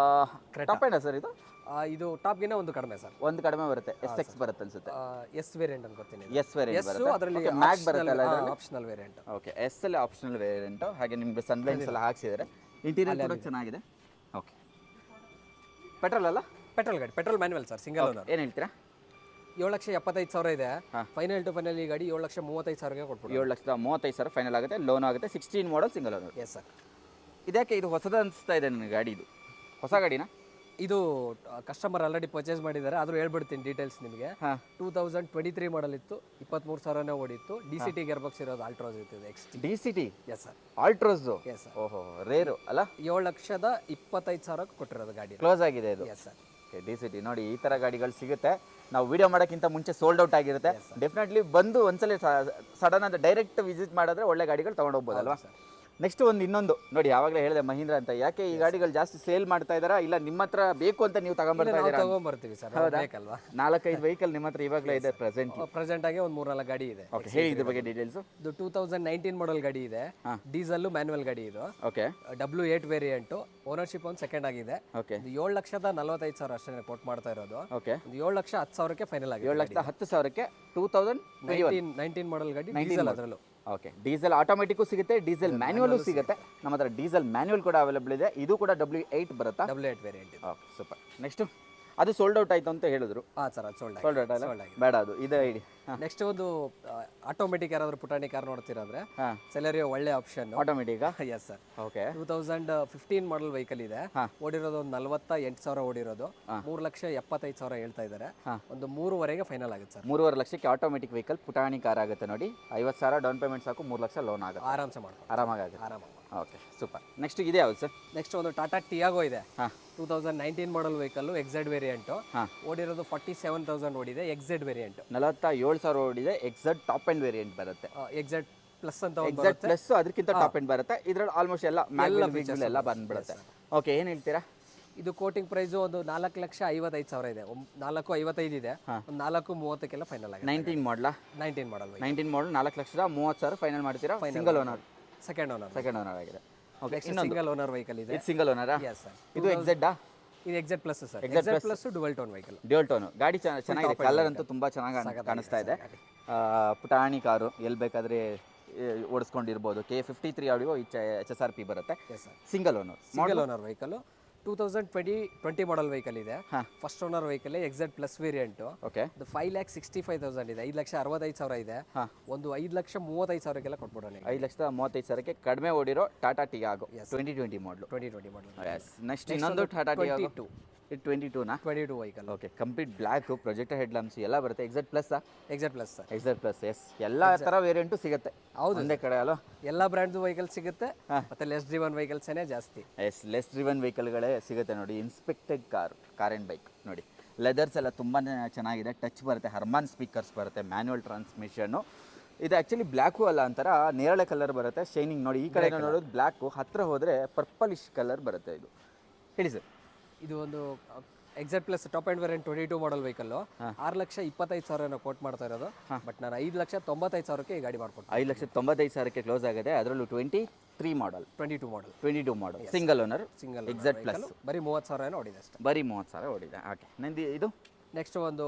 ಟಾಪ್ ಎಂಡ್ ಸರ್ ಇದು? ಇದು ಟಾಪ್ಗಿನ ಒಂದು ಕಡಿಮೆ ಸರ್, ಒಂದು ಕಡಿಮೆ ಬರುತ್ತೆ. SX ಬರುತ್ತೆ ಅನ್ಸುತ್ತೆ. ಎಸ್ ವೇರಿಯಂಟ್ ಅನ್ಕೋತೀನಿ. ಎಸ್ ವೇರಿಯಂಟ್ ಬರುತ್ತೆ. ಅದರಲ್ಲಿ ಮ್ಯಾಗ್ ಬರುತ್ತಲ್ಲ, ಆಪ್ಷನಲ್ ವೇರಿಯಂಟ್. ಓಕೆ, ಎಸ್ ಅಲ್ಲಿ ಆಪ್ಷನಲ್ ವೇರಿಯಂಟ್. ಹಾಗೆ ನಿಮಗೆ ಸನ್ಲೈನ್ಸ್ ಎಲ್ಲ ಹಾಕ್ಸಿದ್ದಾರೆ. ಇಂಟೀರಿಯರ್ ಕೂಡ ಚೆನ್ನಾಗಿದೆ. ಓಕೆ, ಪೆಟ್ರೋಲ್ ಅಲ್ಲ? ಪೆಟ್ರೋಲ್ ಗಾಡಿ, petrol manual sir, single owner. ಏನು ಹೇಳ್ತೀರಾ? 7,75,000 ಇದೆ. ಫೈನಲ್ ಟು ಫೈನಲ್ ಈ ಗಾಡಿ 7,35,000ಗೆ ಕೊಟ್ಬಿಟ್ಟು. 7,35,000 ಫೈನಲ್ ಆಗುತ್ತೆ. ಲೋನ್ ಆಗುತ್ತೆ. 16 ಮಾಡಲ್ ಸಿಂಗಲ್ ಓನರ್. Yes sir. ಇದಕ್ಕೆ ಇದು ಹೊಸದ ಅನಿಸ್ತಾ ಇದೆ ನನಗೆ ಗಾಡಿ. ಇದು ಹೊಸ ಗಾಡಿನಾ? ಇದು ಕಸ್ಟಮರ್ ಆಲ್ರೆಡಿ ಪರ್ಚೇಸ್ ಮಾಡಿದ್ದಾರೆ, ಆದರೂ ಹೇಳ್ಬಿಡ್ತೀನಿ ಡೀಟೇಲ್ಸ್ ನಿಮಗೆ. 2023 ಮಾಡಲ್ ಇತ್ತು, 23,000ನೇ ಓಡಿತ್ತು. DCT ಗೇರ್ ಬಾಕ್ಸ್ ಇರೋದು, ಆಲ್ಟ್ರೋಸ್ ಇರ್ತದೆ. DCT? Yes sir, Altroz. Yes sir. ಓಹೋ, ರೇರು ಅಲ್ಲ? 7,25,000ಕ್ಕೆ ಕೊಟ್ಟಿರೋದು ಗಾಡಿ. ಕ್ಲೋಸ್ ಆಗಿದೆ ಇದು. S sir. ಓಕೆ, DCT ನೋಡಿ, ಈ ಥರ ಗಾಡಿಗಳು ಸಿಗುತ್ತೆ. ನಾವು ವಿಡಿಯೋ ಮಾಡೋಕ್ಕಿಂತ ಮುಂಚೆ ಸೋಲ್ಡ್ ಔಟ್ ಆಗಿರುತ್ತೆ. ಡೆಫಿನೆಟ್ಲಿ ಬಂದು ಒಂದ್ಸಲ ಸಡನ್ ಆಗಿ ಡೈರೆಕ್ಟ್ ವಿಸಿಟ್ ಮಾಡಿದ್ರೆ ಒಳ್ಳೆ ಗಾಡಿಗಳು ತೊಗೊಂಡೋಗ್ಬೋದಲ್ವಾ? ನೆಕ್ಸ್ಟ್ ಇನ್ನೊಂದು ನೋಡಿ, ಯಾವಾಗಲೇ ಹೇಳಿದೆ ಮಹೀಂದ್ರ ಅಂತ. ಯಾಕೆ ಈ ಗಾಡಿಗಳು ಜಾಸ್ತಿ ಸೇಲ್ ಮಾಡ್ತಾ ಇದ್ದಾರಾ, ಇಲ್ಲ ನಿಮ್ಮ ಹತ್ರ ಬೇಕು ಅಂತ ನೀವು ತಗೊಂಡ್ಬರ್ತಾ ಇದ್ದೀರಾ? ತಗೊಂಡ್ಬರ್ತೀವಿ ಸರ್, ಬೇಕಲ್ವಾ? 4-5 ವೆಹಿಕಲ್ ನಿಮ್ಮ ಹತ್ರ ಇವಾಗಲೇ ಇದೆ ಪ್ರೆಸೆಂಟ್ ಆಗಿ ಒಂದು 3-4 ಗಾಡಿ ಇದೆ. ಓಕೆ, ಹೇಳಿ ಇದ್ರ ಬಗ್ಗೆ ಡೀಟೇಲ್ಸ್. ಇದು 2019 ಮಾಡಲ್ ಗಾಡಿ ಇದೆ, ಡೀಸೆಲ್ ಮ್ಯಾನ್ಯುವಲ್ ಗಾಡಿ ಇದು. ಓಕೆ, W8 ವೇರಿಯಂಟ್, ಓನರ್ಶಿಪ್ ಒಂದು ಸೆಕೆಂಡ್ ಆಗಿದೆ. ಓಕೆ, 7,45,000 ಅಷ್ಟೇ ಕೊಟ್ ಮಾಡ್ತಾ ಇರೋದು. ಓಕೆ, 7,10,000ಕ್ಕೆ ಫೈನಲ್ ಆಗಿದೆ. 7,10,000ಕ್ಕೆ 2019 ಮಾಡಲ್ ಗಾಡಿ, ಡೀಸೆಲ್ ಅದರಲ್ಲೂ. ಓಕೆ, ಡೀಸೆಲ್ ಆಟೋಮೆಟಿಕ್ಕು ಸಿಗುತ್ತೆ, ಡೀಸೆಲ್ ಮ್ಯಾನ್ಯುವಲ್ ಸಿಗುತ್ತೆ. ನಮ್ಮ ಹತ್ರ ಡೀಸೆಲ್ ಮ್ಯಾನ್ಯುವಲ್ ಕೂಡ ಅವೈಲೇಬಲ್ ಇದೆ. ಇದು ಕೂಡ W8 ಬರುತ್ತಾ? W8 variant. Okay, super. Next ಅದು ಸೋಲ್ಡ್ ಔಟ್ ಆಯ್ತು ಅಂತ ಹೇಳಿದ್ರು. ಸರ್, ಅದು ಸೋಲ್ಡ್ ಔಟ್ ಅಲ್ಲ, ಬೇಡ, ಅದು ಇದೆ ಐಡಿ. ನೆಕ್ಸ್ಟ್ ಒಂದು ಆಟೋಮೆಟಿಕ್ ಯಾರಾದ್ರೂ ಪುಟಾಣಿ ಕಾರ್ ನೋಡ್ತಿರಾದ್ರೆ ಸೆಲೆರಿಯೋ ಒಳ್ಳೆ option. Automatic? Yes sir. Okay, 2015 ಮಾಡಲ್ ವೆಹಿಕಲ್ ಇದೆ. ಓಡಿರೋದು ಒಂದು 48,000 ಓಡಿರೋದು. 3,75,000 ಹೇಳ್ತಾ ಇದ್ದಾರೆ. ಒಂದು 3.5ಗೆ ಫೈನಲ್ ಆಗುತ್ತೆ ಸರ್. 3.5 ಲಕ್ಷಕ್ಕೆ ಆಟೋಮೆಟಿಕ್ ವೆಹಿಕಲ್ ಪುಟಾಣಿ ಕಾರ್ ಆಗುತ್ತೆ ನೋಡಿ. 50,000 ಡೌನ್ ಪೇಮೆಂಟ್ ಸಾಕು, 3 ಲಕ್ಷ ಲೋನ್ ಆಗುತ್ತೆ. ಆರಾಮ್ಸೆ ಮಾಡ್ಬೋದು, ಆರಾಮಾಗಿ ಆಗುತ್ತೆ. Okay, super. ನೆಕ್ಸ್ಟ್ ಇದೆ ಯಾವುದು ಸರ್? ನೆಕ್ಸ್ಟ್ ಒಂದು ಟಾಟಾ ಟಿಯಾಗೋ ಇದೆ. 2019 ಮಾಡಲ್ ವೆಹಿಕಲ್, XZ ವೇರಿಯಂಟ್. ಓಡಿರೋದು 47,000 ಓಡಿದೆ. XZ ವೇರಿಯಂಟ್ 47,000 ಓಡಿದೆ. XZ ಟಾಪ್ ಎಂಡ್ ವೇರಿಯಂಟ್ ಬರುತ್ತೆ. XZ ಪ್ಲಸ್ ಅಂತ XZ ಪ್ಲಸ್ ಅದಕ್ಕಿಂತ ಟಾಪ್ ಎಂಡ್ ಬರುತ್ತೆ. ಇದ್ರಲ್ಲಿ ಆಲ್ಮೋಸ್ಟ್ ಎಲ್ಲ ಫೀಚರ್ಸ್ ಎಲ್ಲ ಬಂದ್ಬಿಡುತ್ತೆ. ಓಕೆ, ಏನು ಹೇಳ್ತೀರಾ? ಇದು ಕೋಟಿಂಗ್ ಪ್ರೈಸ್ ಒಂದು 4,55,000 ಇದೆ. 4,55 ಇದೆ. ಒಂದು 4,30ಕ್ಕೆಲ್ಲ ಫೈನಲ್ ಆಗಿದೆ. 19 ಮಾಡಲ್ 19 ಮಾಡಲ್ 4,30,000 ಫೈನಲ್ ಮಾಡ್ತೀರಾ? Single owner? ಸೆಕೆಂಡ್ ಓನರ್ ಆಗಿದೆ. ಓಕೆ, ಸಿಂಗಲ್ ಓನರ್ ವೆಹಿಕಲ್ ಇದೆ. ಸಿಂಗಲ್ ಓನರಾ? Yes sir. ಇದು XZ? ಇದು XZ plus sir. XZ plus dual tone vehicle. Dual tone ಗಾಡಿ ಚೆನ್ನಾಗಿದೆ. ಕಲರ್ ಅಂತೂ ತುಂಬಾ ಚೆನ್ನಾಗಿ ಕಾಣಿಸ್ತಾ ಇದೆ. ಪುಟಾಣಿ ಕಾರು ಎಲ್ಲಿ ಬೇಕಾದ್ರೆ ಓಡಿಸ್ಕೊಂಡಿರ್ಬೋದು. K53 ಆಡಿಯೋ HSRP ಬರುತ್ತೆ. Single owner vehicle. 2020 model vehicle ಇದೆ. First owner vehicle XZ plus variant. Okay, ಅದು 5,65,000 ಇದೆ. 5,65,000 ಇದೆ. ಒಂದು 5,35,000ಕ್ಕೆಲ್ಲ ಕೊಟ್ಬಿಡೋಣ. 5,35,000ಕ್ಕೆ ಕಡಿಮೆ ಓಡಿರೋ ಟಾಟಾ ಟಿಯಾಗೋ 2020 ಮಾಡಲು. 2020 ಮಾಡಲ್. ಎಸ್, ನೆಕ್ಸ್ಟ್ ಇನ್ನೊಂದು ಟಾಟಾ ಟಿಯಾಗೋ 22. 22ನಾ? 22 vehicle. Okay, complete black, projector head lamps ಎಲ್ಲ ಬರುತ್ತೆ. XZ plus XZ plus sir. XZ plus, yes, ಎಲ್ಲ ಥರ ವೇರಿಯಂಟು ಸಿಗುತ್ತೆ. ಹೌದು, ಒಂದೇ ಕಡೆ ಅಲ್ಲ, ಎಲ್ಲ ಬ್ರ್ಯಾಂಡ್ದು ವೆಹಿಕಲ್ ಸಿಗುತ್ತೆ. ಮತ್ತೆ ಲೆಸ್ ಡ್ರಿವನ್ ವೆಹಿಕಲ್ಸೇ ಜಾಸ್ತಿ. ಎಸ್, ಲೆಸ್ ಡ್ರಿವನ್ ವೆಹಿಕಲ್ಗಳೇ ಸಿಗುತ್ತೆ ನೋಡಿ. ಇನ್ಸ್ಪೆಕ್ಟೆಡ್ ಕಾರ್ ಆ್ಯಂಡ್ ಬೈಕ್ ನೋಡಿ. ಲೆದರ್ಸ್ ಎಲ್ಲ ತುಂಬಾ ಚೆನ್ನಾಗಿದೆ. ಟಚ್ ಬರುತ್ತೆ, ಹರ್ಮಾನ್ ಸ್ಪೀಕರ್ಸ್ ಬರುತ್ತೆ, ಮ್ಯಾನ್ಯುವಲ್ ಟ್ರಾನ್ಸ್ಮಿಷನ್ನು. ಇದು ಆ್ಯಕ್ಚುಲಿ ಬ್ಲ್ಯಾಕು ಅಲ್ಲ, ಒಂಥರ ನೇರಳೆ ಕಲರ್ ಬರುತ್ತೆ, ಶೈನಿಂಗ್ ನೋಡಿ. ಈ ಕಡೆ ನೋಡೋದು ಬ್ಲ್ಯಾಕು, ಹತ್ತಿರ ಹೋದರೆ ಪರ್ಪಲಿಶ್ ಕಲರ್ ಬರುತ್ತೆ. ಇದು ಹೇಳಿ ಸರ್. ಇದು ಒಂದು XZ plus top end variant 22 model vehicle. 6,25,000 quote ಮಾಡ್ತಾ ಇರೋದು. ಬಟ್ ನಾನು 5,95,000ಕ್ಕೆ ಈ ಗಾಡಿ ಮಾಡ್ಕೊಡ್ತೀನಿ. 5,95,000ಕ್ಕೆ ಕ್ಲೋಸ್ ಆಗಿದೆ. ಅದರಲ್ಲೂ 22 ಮಾಡಲ್ 22 ಮಾಡಲ್ ಸಿಂಗಲ್ ಓನರ್ ಎಕ್ಸೆಡ್ ಪ್ಲಸ್. ಬರೀ 30,000 ಓಡಿದೆ ಅಷ್ಟೇ. ಬರೀ 30,000 ಓಡಿದೆ. ಓಕೆ, ನಂದು ಇದು ನೆಕ್ಸ್ಟ್ ಒಂದು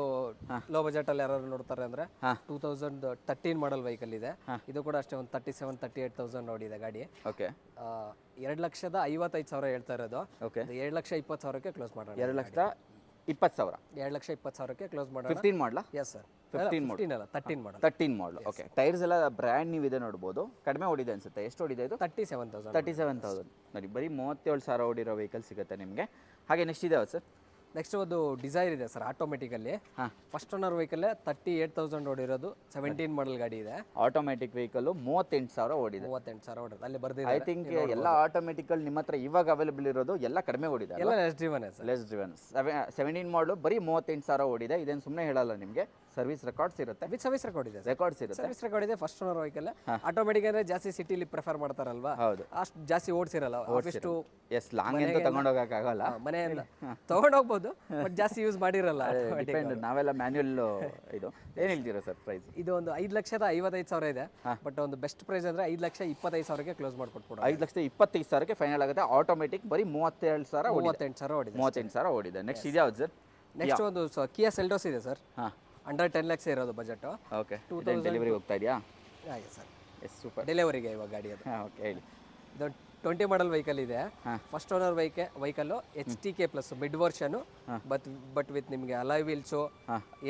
ಲೋ ಬಜೆಟ್ ಅಲ್ಲಿ ಯಾರು ನೋಡ್ತಾರೆ ಅಂದ್ರೆ 2013 ಮಾಡಲ್ ವೆಹಿಕಲ್ ಇದೆ. ಇದು ಕೂಡ ಅಷ್ಟೇ ಒಂದು 37,000-38,000 ನೋಡಿದೆ ಗಾಡಿ. ಓಕೆ, 2,55,000 ಹೇಳ್ತಾ ಇರೋದು. ಓಕೆ, 2,20,000ಕ್ಕೆ ಕ್ಲೋಸ್ ಮಾಡೋಣ. 2,20,000 2,20,000ಕ್ಕೆ ಕ್ಲೋಸ್ ಮಾಡೋಣ. 15 ಮಾಡಲಾ? Yes sir. 15 ಅಲ್ಲ, 13 ಮಾಡಲ್. 13 ಮಾಡಲ್. ಓಕೆ, ಟೈರ್ಸ್ ಎಲ್ಲ ಬ್ರ್ಯಾಂಡ್ ನ್ಯೂ ಇದೆ ನೋಡ್ಬೋದು. ಕಡಿಮೆ ಓಡಿದೆ ಅನ್ಸುತ್ತೆ. ಎಷ್ಟು ಓಡಿದೆ ಇದು? 37,000 ನೋಡಿ. ಬರೀ 37,000 ಓಡಿರೋ ವೆಹಿಕಲ್ ಸಿಗುತ್ತೆ ನಿಮಗೆ. ಹಾಗೆ ನೆಕ್ಸ್ಟ್ ಇದೆ ಸರ್. ನೆಕ್ಸ್ಟ್ ಒಂದು ಡಿಸೈರ್ ಇದೆ sir, automatically. First owner vehicle 38,000 ಓಡಿರೋದು. 17 ಮಾಡಲ್ ಗಾಡಿ ಇದೆ. ಆಟೋಮೆಟಿಕ್ ವೆಹಿಕಲ್ 38,000 ಓಡಿದೆ. 38,000 ಓಡಿದೆ. ಅಲ್ಲಿ ಬರ್ದಿದೆ. ಐ ಥಿಂಕ್ ಎಲ್ಲ ಆಟೋಮೆಟಿಕಲ್ ನಿಮ್ಮ ಹತ್ರ ಇವಾಗ ಅವೈಲೇಬಲ್ ಇರೋದು ಎಲ್ಲ ಕಡಿಮೆ ಓಡಿದೆ. ಎಲ್ಲ less driven sir. Less driven 17 ಮಾಡಲು ಬರೀ 38,000 ಓಡಿದೆ. ಇದೇನು ಸುಮ್ಮನೆ ಹೇಳಲ್ಲ ನಿಮಗೆ. ಸರ್ವಿಸ್ ರೆಕಾರ್ಡ್ಸ್ ಇರುತ್ತೆ. ವಿತ್ ಸರ್ವಿಸ್ ರೆಕಾರ್ಡ್ ಇದೆ. ರೆಕಾರ್ಡ್ಸ್ ಇರುತ್ತೆ. ಸರ್ವಿಸ್ ರೆಕಾರ್ಡ್ ಇದೆ. First owner vehicle. ಆಟೋಮೆಟಿಕ್ ಅಂದ್ರೆ ಜಾಸ್ತಿ ಸಿಟಿಲಿ ಪ್ರಿಫರ್ ಮಾಡ್ತಾರಲ್ವಾ? ಹೌದು. ಅಷ್ಟು ಜಾಸ್ತಿ ಓಡಿಸಿರಲ್ಲ. ಆಫೀಸ್ ಟು ಎಸ್, ಲಾಂಗ್ ಅಂತ ತಗೊಂಡೋಗಕ್ಕಾಗಲ್ಲ. ಮನೆಯಿಂದ ತಗೊಂಡೋಗ್ಬೋದು, ಬಟ್ ಜಾಸ್ತಿ ಯೂಸ್ ಮಾಡಿರಲ್ಲ. ಡಿಪೆಂಡ್. ನಾವೆಲ್ಲ ಮ್ಯಾನ್ಯುಯಲ್. ಇದು ಏನು ಹೇಳ್ತೀರಾ ಸರ್ ಪ್ರೈಸ್? ಇದು ಒಂದು 5,55,000 ಇದೆ. ಬಟ್ ಒಂದು ಬೆಸ್ಟ್ ಪ್ರೈಸ್ ಅಂದ್ರೆ 5,25,000ಕ್ಕೆ ಕ್ಲೋಸ್ ಮಾಡ್ಕೊಟ್ಬಿಡು. 5,25,000ಕ್ಕೆ ಫೈನಲ್ ಆಗುತ್ತೆ. ಆಟೋಮೆಟಿಕ್ ಬರೀ 37,000 38,000 ಓಡಿದೆ. 38,000 ಓಡಿದೆ. ನೆಕ್ಸ್ಟ್ ಇದು ಯಾವ್ದು ಸರ್? ನೆಕ್ಸ್ಟ್ ಒಂದು ಕಿಯಾ ಸೆಲ್ಟೋಸ್ ಇದೆ ಸರ್. ಅಂಡರ್ 10 lakhs ಇರೋದು ಬಜೆಟ್. ಓಕೆ, ಡೆಲಿವರಿ ಹೋಗ್ತಾ ಇದೆಯಾ? ಹಾಗೆ ಸರ್. S, super. ಡೆಲಿವರಿಗೆ ಇವಾಗ ಗಾಡಿ ಅದು. ಓಕೆ, ಹೇಳಿ. ಇದು 20 ಮಾಡಲ್ ವೆಹಿಕಲ್ ಇದೆ. First owner vehicle HTK plus mid version. But with ನಿಮಗೆ alloy wheels,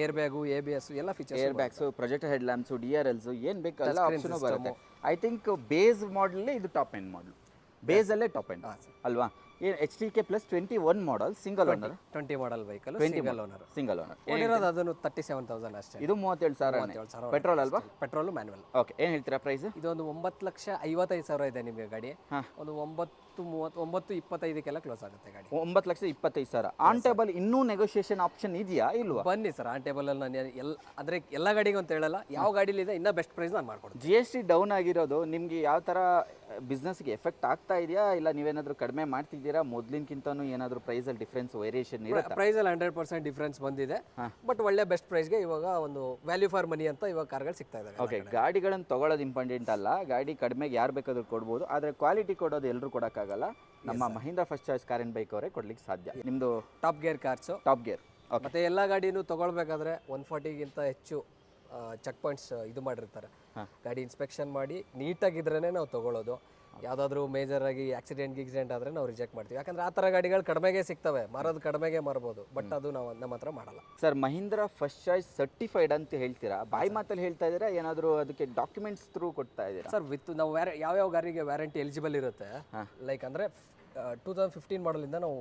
air bag, ABS ಎಲ್ಲ features. Air bags, projector head lamps, DRLs ಏನು ಬೇಕು ಎಲ್ಲ ಆಪ್ಷನು ಬರುತ್ತೆ. ಐ ಥಿಂಕ್ ಬೇಸ್ ಮಾಡಲೇ ಇದು ಟಾಪ್ ಎಂಡ್ ಮಾಡಲು. ಬೇಸಲ್ಲೇ ಟಾಪ್ ಎಂಡ್ ಅಲ್ವಾ? ಏನು HTK plus 21 model single owner. 20 model vehicle single owner. Single owner ಓಡಿರೋದು ಅದನ್ನು 37,000 ಅಷ್ಟೇ. ಇದು 37,000 ಪೆಟ್ರೋಲ್ ಅಲ್ವಾ? Petrol manual. ಓಕೆ, ಏನು ಹೇಳ್ತೀರಾ ಪ್ರೈಸ್? ಇದು ಒಂದು 9,55,000 ಇದೆ ನಿಮಗೆ ಗಾಡಿ. ಒಂದು 9,25,000ಕ್ಕೆಲ್ಲ ಕ್ಲೋಸ್ ಆಗುತ್ತೆ ಗಾಡಿ. 9,25,000 ಆನ್ ಟೇಬಲ್. ಇನ್ನೂ ನೆಗೋಷಿಯೇಷನ್ ಆಪ್ಷನ್ ಇದೆಯಾ ಇಲ್ವಾ? ಬನ್ನಿ ಸರ್, ಆನ್ ಟೇಬಲ್ ಅಲ್ಲಿ ನಾನು ಅಂದ್ರೆ ಎಲ್ಲ ಗಾಡಿಗೂ ಅಂತ ಹೇಳಲ್ಲ, ಯಾವ ಗಾಡಿಲಿ ಇದೆ ಇನ್ನೂ ಬೆಸ್ಟ್ ಪ್ರೈಸ್ ನಾನು ಮಾಡ್ಕೊಡ್ತೀನಿ. GST ಡೌನ್ ಆಗಿರೋದು ನಿಮಗೆ ಯಾವ ಥರ ಬಿಸ್ನೆಸ್ಗೆ ಎಫೆಕ್ಟ್ ಆಗ್ತಾ ಇದೆಯಾ, ಇಲ್ಲ ನೀವೇನಾದರೂ ಕಡಿಮೆ ಮಾಡ್ತಿದ್ದೀರಾ? ಮೊದಲಿನಕ್ಕಿಂತನೂ ಏನಾದರೂ ಪ್ರೈಸಲ್ಲಿ ಡಿಫ್ರೆನ್ಸ್ ವೇರಿಯೇಷನ್ ಇರುತ್ತೆ? ಪ್ರೈಸಲ್ಲಿ 100% ಡಿಫ್ರೆನ್ಸ್ ಬಂದಿದೆ. ಬಟ್ ಒಳ್ಳೆ ಬೆಸ್ಟ್ ಪ್ರೈಸ್ಗೆ ಇವಾಗ ಒಂದು ವ್ಯಾಲ್ಯೂ ಫಾರ್ ಮನಿ ಅಂತ ಇವಾಗ ಕಾರ್ಗಳು ಸಿಗ್ತಾ ಇದ್ದಾವೆ. ಓಕೆ, ಗಾಡಿಗಳನ್ನು ತೊಗೊಳ್ಳೋದು ಇಂಪಾರ್ಟೆಂಟ್ ಅಲ್ಲ. ಗಾಡಿ ಕಡಿಮೆಗೆ ಯಾರು ಬೇಕಾದ್ರೂ ಕೊಡ್ಬೋದು. ಆದರೆ ಕ್ವಾಲಿಟಿ ಕೊಡೋದು ಎಲ್ಲರೂ ಕೊಡೋಕ್ಕಾಗಲ್ಲ. ನಮ್ಮ Mahindra first choice car and bike ಅವರೇ ಕೊಡ್ಲಿಕ್ಕೆ ಸಾಧ್ಯ. ನಿಮ್ಮದು top gear cars. Top gear. ಮತ್ತೆ ಎಲ್ಲ ಗಾಡಿನೂ ತೊಗೊಳ್ಬೇಕಾದ್ರೆ 140ಗಿಂತ ಹೆಚ್ಚು ಚೆಕ್ ಪಾಯಿಂಟ್ಸ್ ಇದು ಮಾಡಿರ್ತಾರೆ. ಗಾಡಿ ಇನ್ಸ್ಪೆಕ್ಷನ್ ಮಾಡಿ ನೀಟಾಗಿದ್ರೇ ನಾವು ತೊಗೊಳ್ಳೋದು. ಯಾವುದಾದ್ರೂ ಮೇಜರ್ ಆಗಿ ಆಕ್ಸಿಡೆಂಟ್ ಆದರೆ ನಾವು ರಿಜೆಕ್ಟ್ ಮಾಡ್ತೀವಿ. ಯಾಕಂದ್ರೆ ಆ ಥರ ಗಾಡಿಗಳು ಕಡಿಮೆಗೆ ಸಿಗ್ತವೆ, ಮಾರೋದು ಕಡಿಮೆಗೆ ಮಾರ್ಬೋದು. ಬಟ್ ಅದು ನಾವು ನಮ್ಮ ಹತ್ರ ಮಾಡಲ್ಲ. Sir, Mahindra first choice certified ಅಂತ ಹೇಳ್ತೀರಾ, ಬಾಯಿ ಮಾತಲ್ಲಿ ಹೇಳ್ತಾ ಇದ್ದೀರಾ, ಏನಾದರೂ ಅದಕ್ಕೆ ಡಾಕ್ಯುಮೆಂಟ್ಸ್ ಥ್ರೂ ಕೊಡ್ತಾ ಇದ್ದೀರಾ? ಸರ್, ವಿತ್ ನಾವು ಯಾವ್ಯಾವ ಗಾಡಿಗೆ ವ್ಯಾರಂಟಿ ಎಲಿಜಿಬಲ್ ಇರುತ್ತೆ, ಲೈಕ್ ಅಂದರೆ 2015 ಮಾಡಲಿಂದ ನಾವು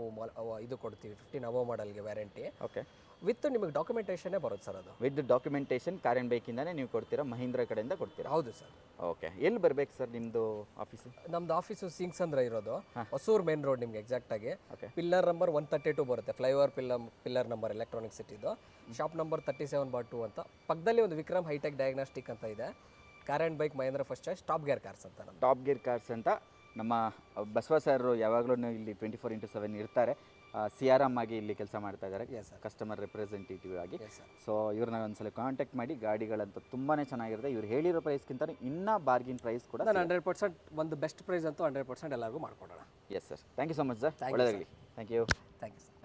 ಇದು ಕೊಡ್ತೀವಿ. 15 ಅಬೋ ಮಾಡಲ್ಗೆ ವ್ಯಾರಂಟಿ. ಓಕೆ, ವಿತ್ ನಿಮಗೆ ಡಾಕ್ಯುಮೆಂಟೇಷನ್ನೇ ಬರುತ್ತೆ ಸರ್. ಅದು ವಿತ್ ಡಾಕ್ಯುಮೆಂಟೇಷನ್ ಕಾರ್ ಆ್ಯಂಡ್ ಬೈಕಿಂದಾನೇ ನೀವು ಕೊಡ್ತೀರಾ? ಮಹೀಂದ್ರ ಕಡೆಯಿಂದ ಕೊಡ್ತೀರಾ? ಹೌದು ಸರ್. ಓಕೆ, ಎಲ್ಲಿ ಬರಬೇಕು ಸರ್ ನಿಮ್ಮದು ಆಫೀಸು? ನಮ್ದು ಆಫೀಸು ಸಿಂಗ್ಸಂದ್ರ ಇರೋದು, ಹೊಸೂರು ಮೇನ್ ರೋಡ್. ನಿಮ್ಗೆ ಎಕ್ಸಾಕ್ಟಾಗಿ ಪಿಲ್ಲರ್ ನಂಬರ್ 132 ಬರುತ್ತೆ. ಫ್ಲೈಓವರ್ ಪಿಲ್ಲರ್ ನಂಬರ್ ಎಲೆಕ್ಟ್ರಾನಿಕ್ ಸಿಟಿದು. ಶಾಪ್ ನಂಬರ್ 37/2 ಅಂತ. ಪಕ್ಕದಲ್ಲಿ ಒಂದು ವಿಕ್ರಮ್ ಹೈಟೆಕ್ ಡಯಾಗ್ನಾಸ್ಟಿಕ್ ಅಂತ ಇದೆ. Car and bike Mahindra first choice top gear cars ಅಂತ. ಟಾಪ್ ಗೇರ್ ಕಾರ್ಸ್ ಅಂತ ನಮ್ಮ ಬಸವ ಸರ್ ಯಾವಾಗಲೂ ಇಲ್ಲಿ 24/7 ಇರ್ತಾರೆ. CRM ಆಗಿ ಇಲ್ಲಿ ಕೆಲಸ ಮಾಡ್ತಾ ಇದ್ದಾರೆ, ಕಸ್ಟಮರ್ ರೆಪ್ರೆಸೆಂಟೇಟಿವ್ ಆಗಿ. ಸೊ ಇವ್ರನ್ನ ಒಂದ್ಸಲ ಕಾಂಟ್ಯಾಕ್ಟ್ ಮಾಡಿ. ಗಾಡಿಗಳಂತೂ ತುಂಬಾ ಚೆನ್ನಾಗಿರುತ್ತೆ. ಇವ್ರು ಹೇಳಿರೋ ಪ್ರೈಸ್ಗಿಂತ ಇನ್ನೂ ಬಾರ್ಗಿನ್ ಪ್ರೈಸ್ ಕೂಡ 100% ಒಂದು ಬೆಸ್ಟ್ ಪ್ರೈಸ್ ಅಂತೂ 100% ಎಲ್ಲರಿಗೂ ಮಾಡ್ಕೊಡೋಣ. Yes sir, thank you so much sir. ಒಳ್ಳೆಯದಾಗಲಿ. Thank you sir.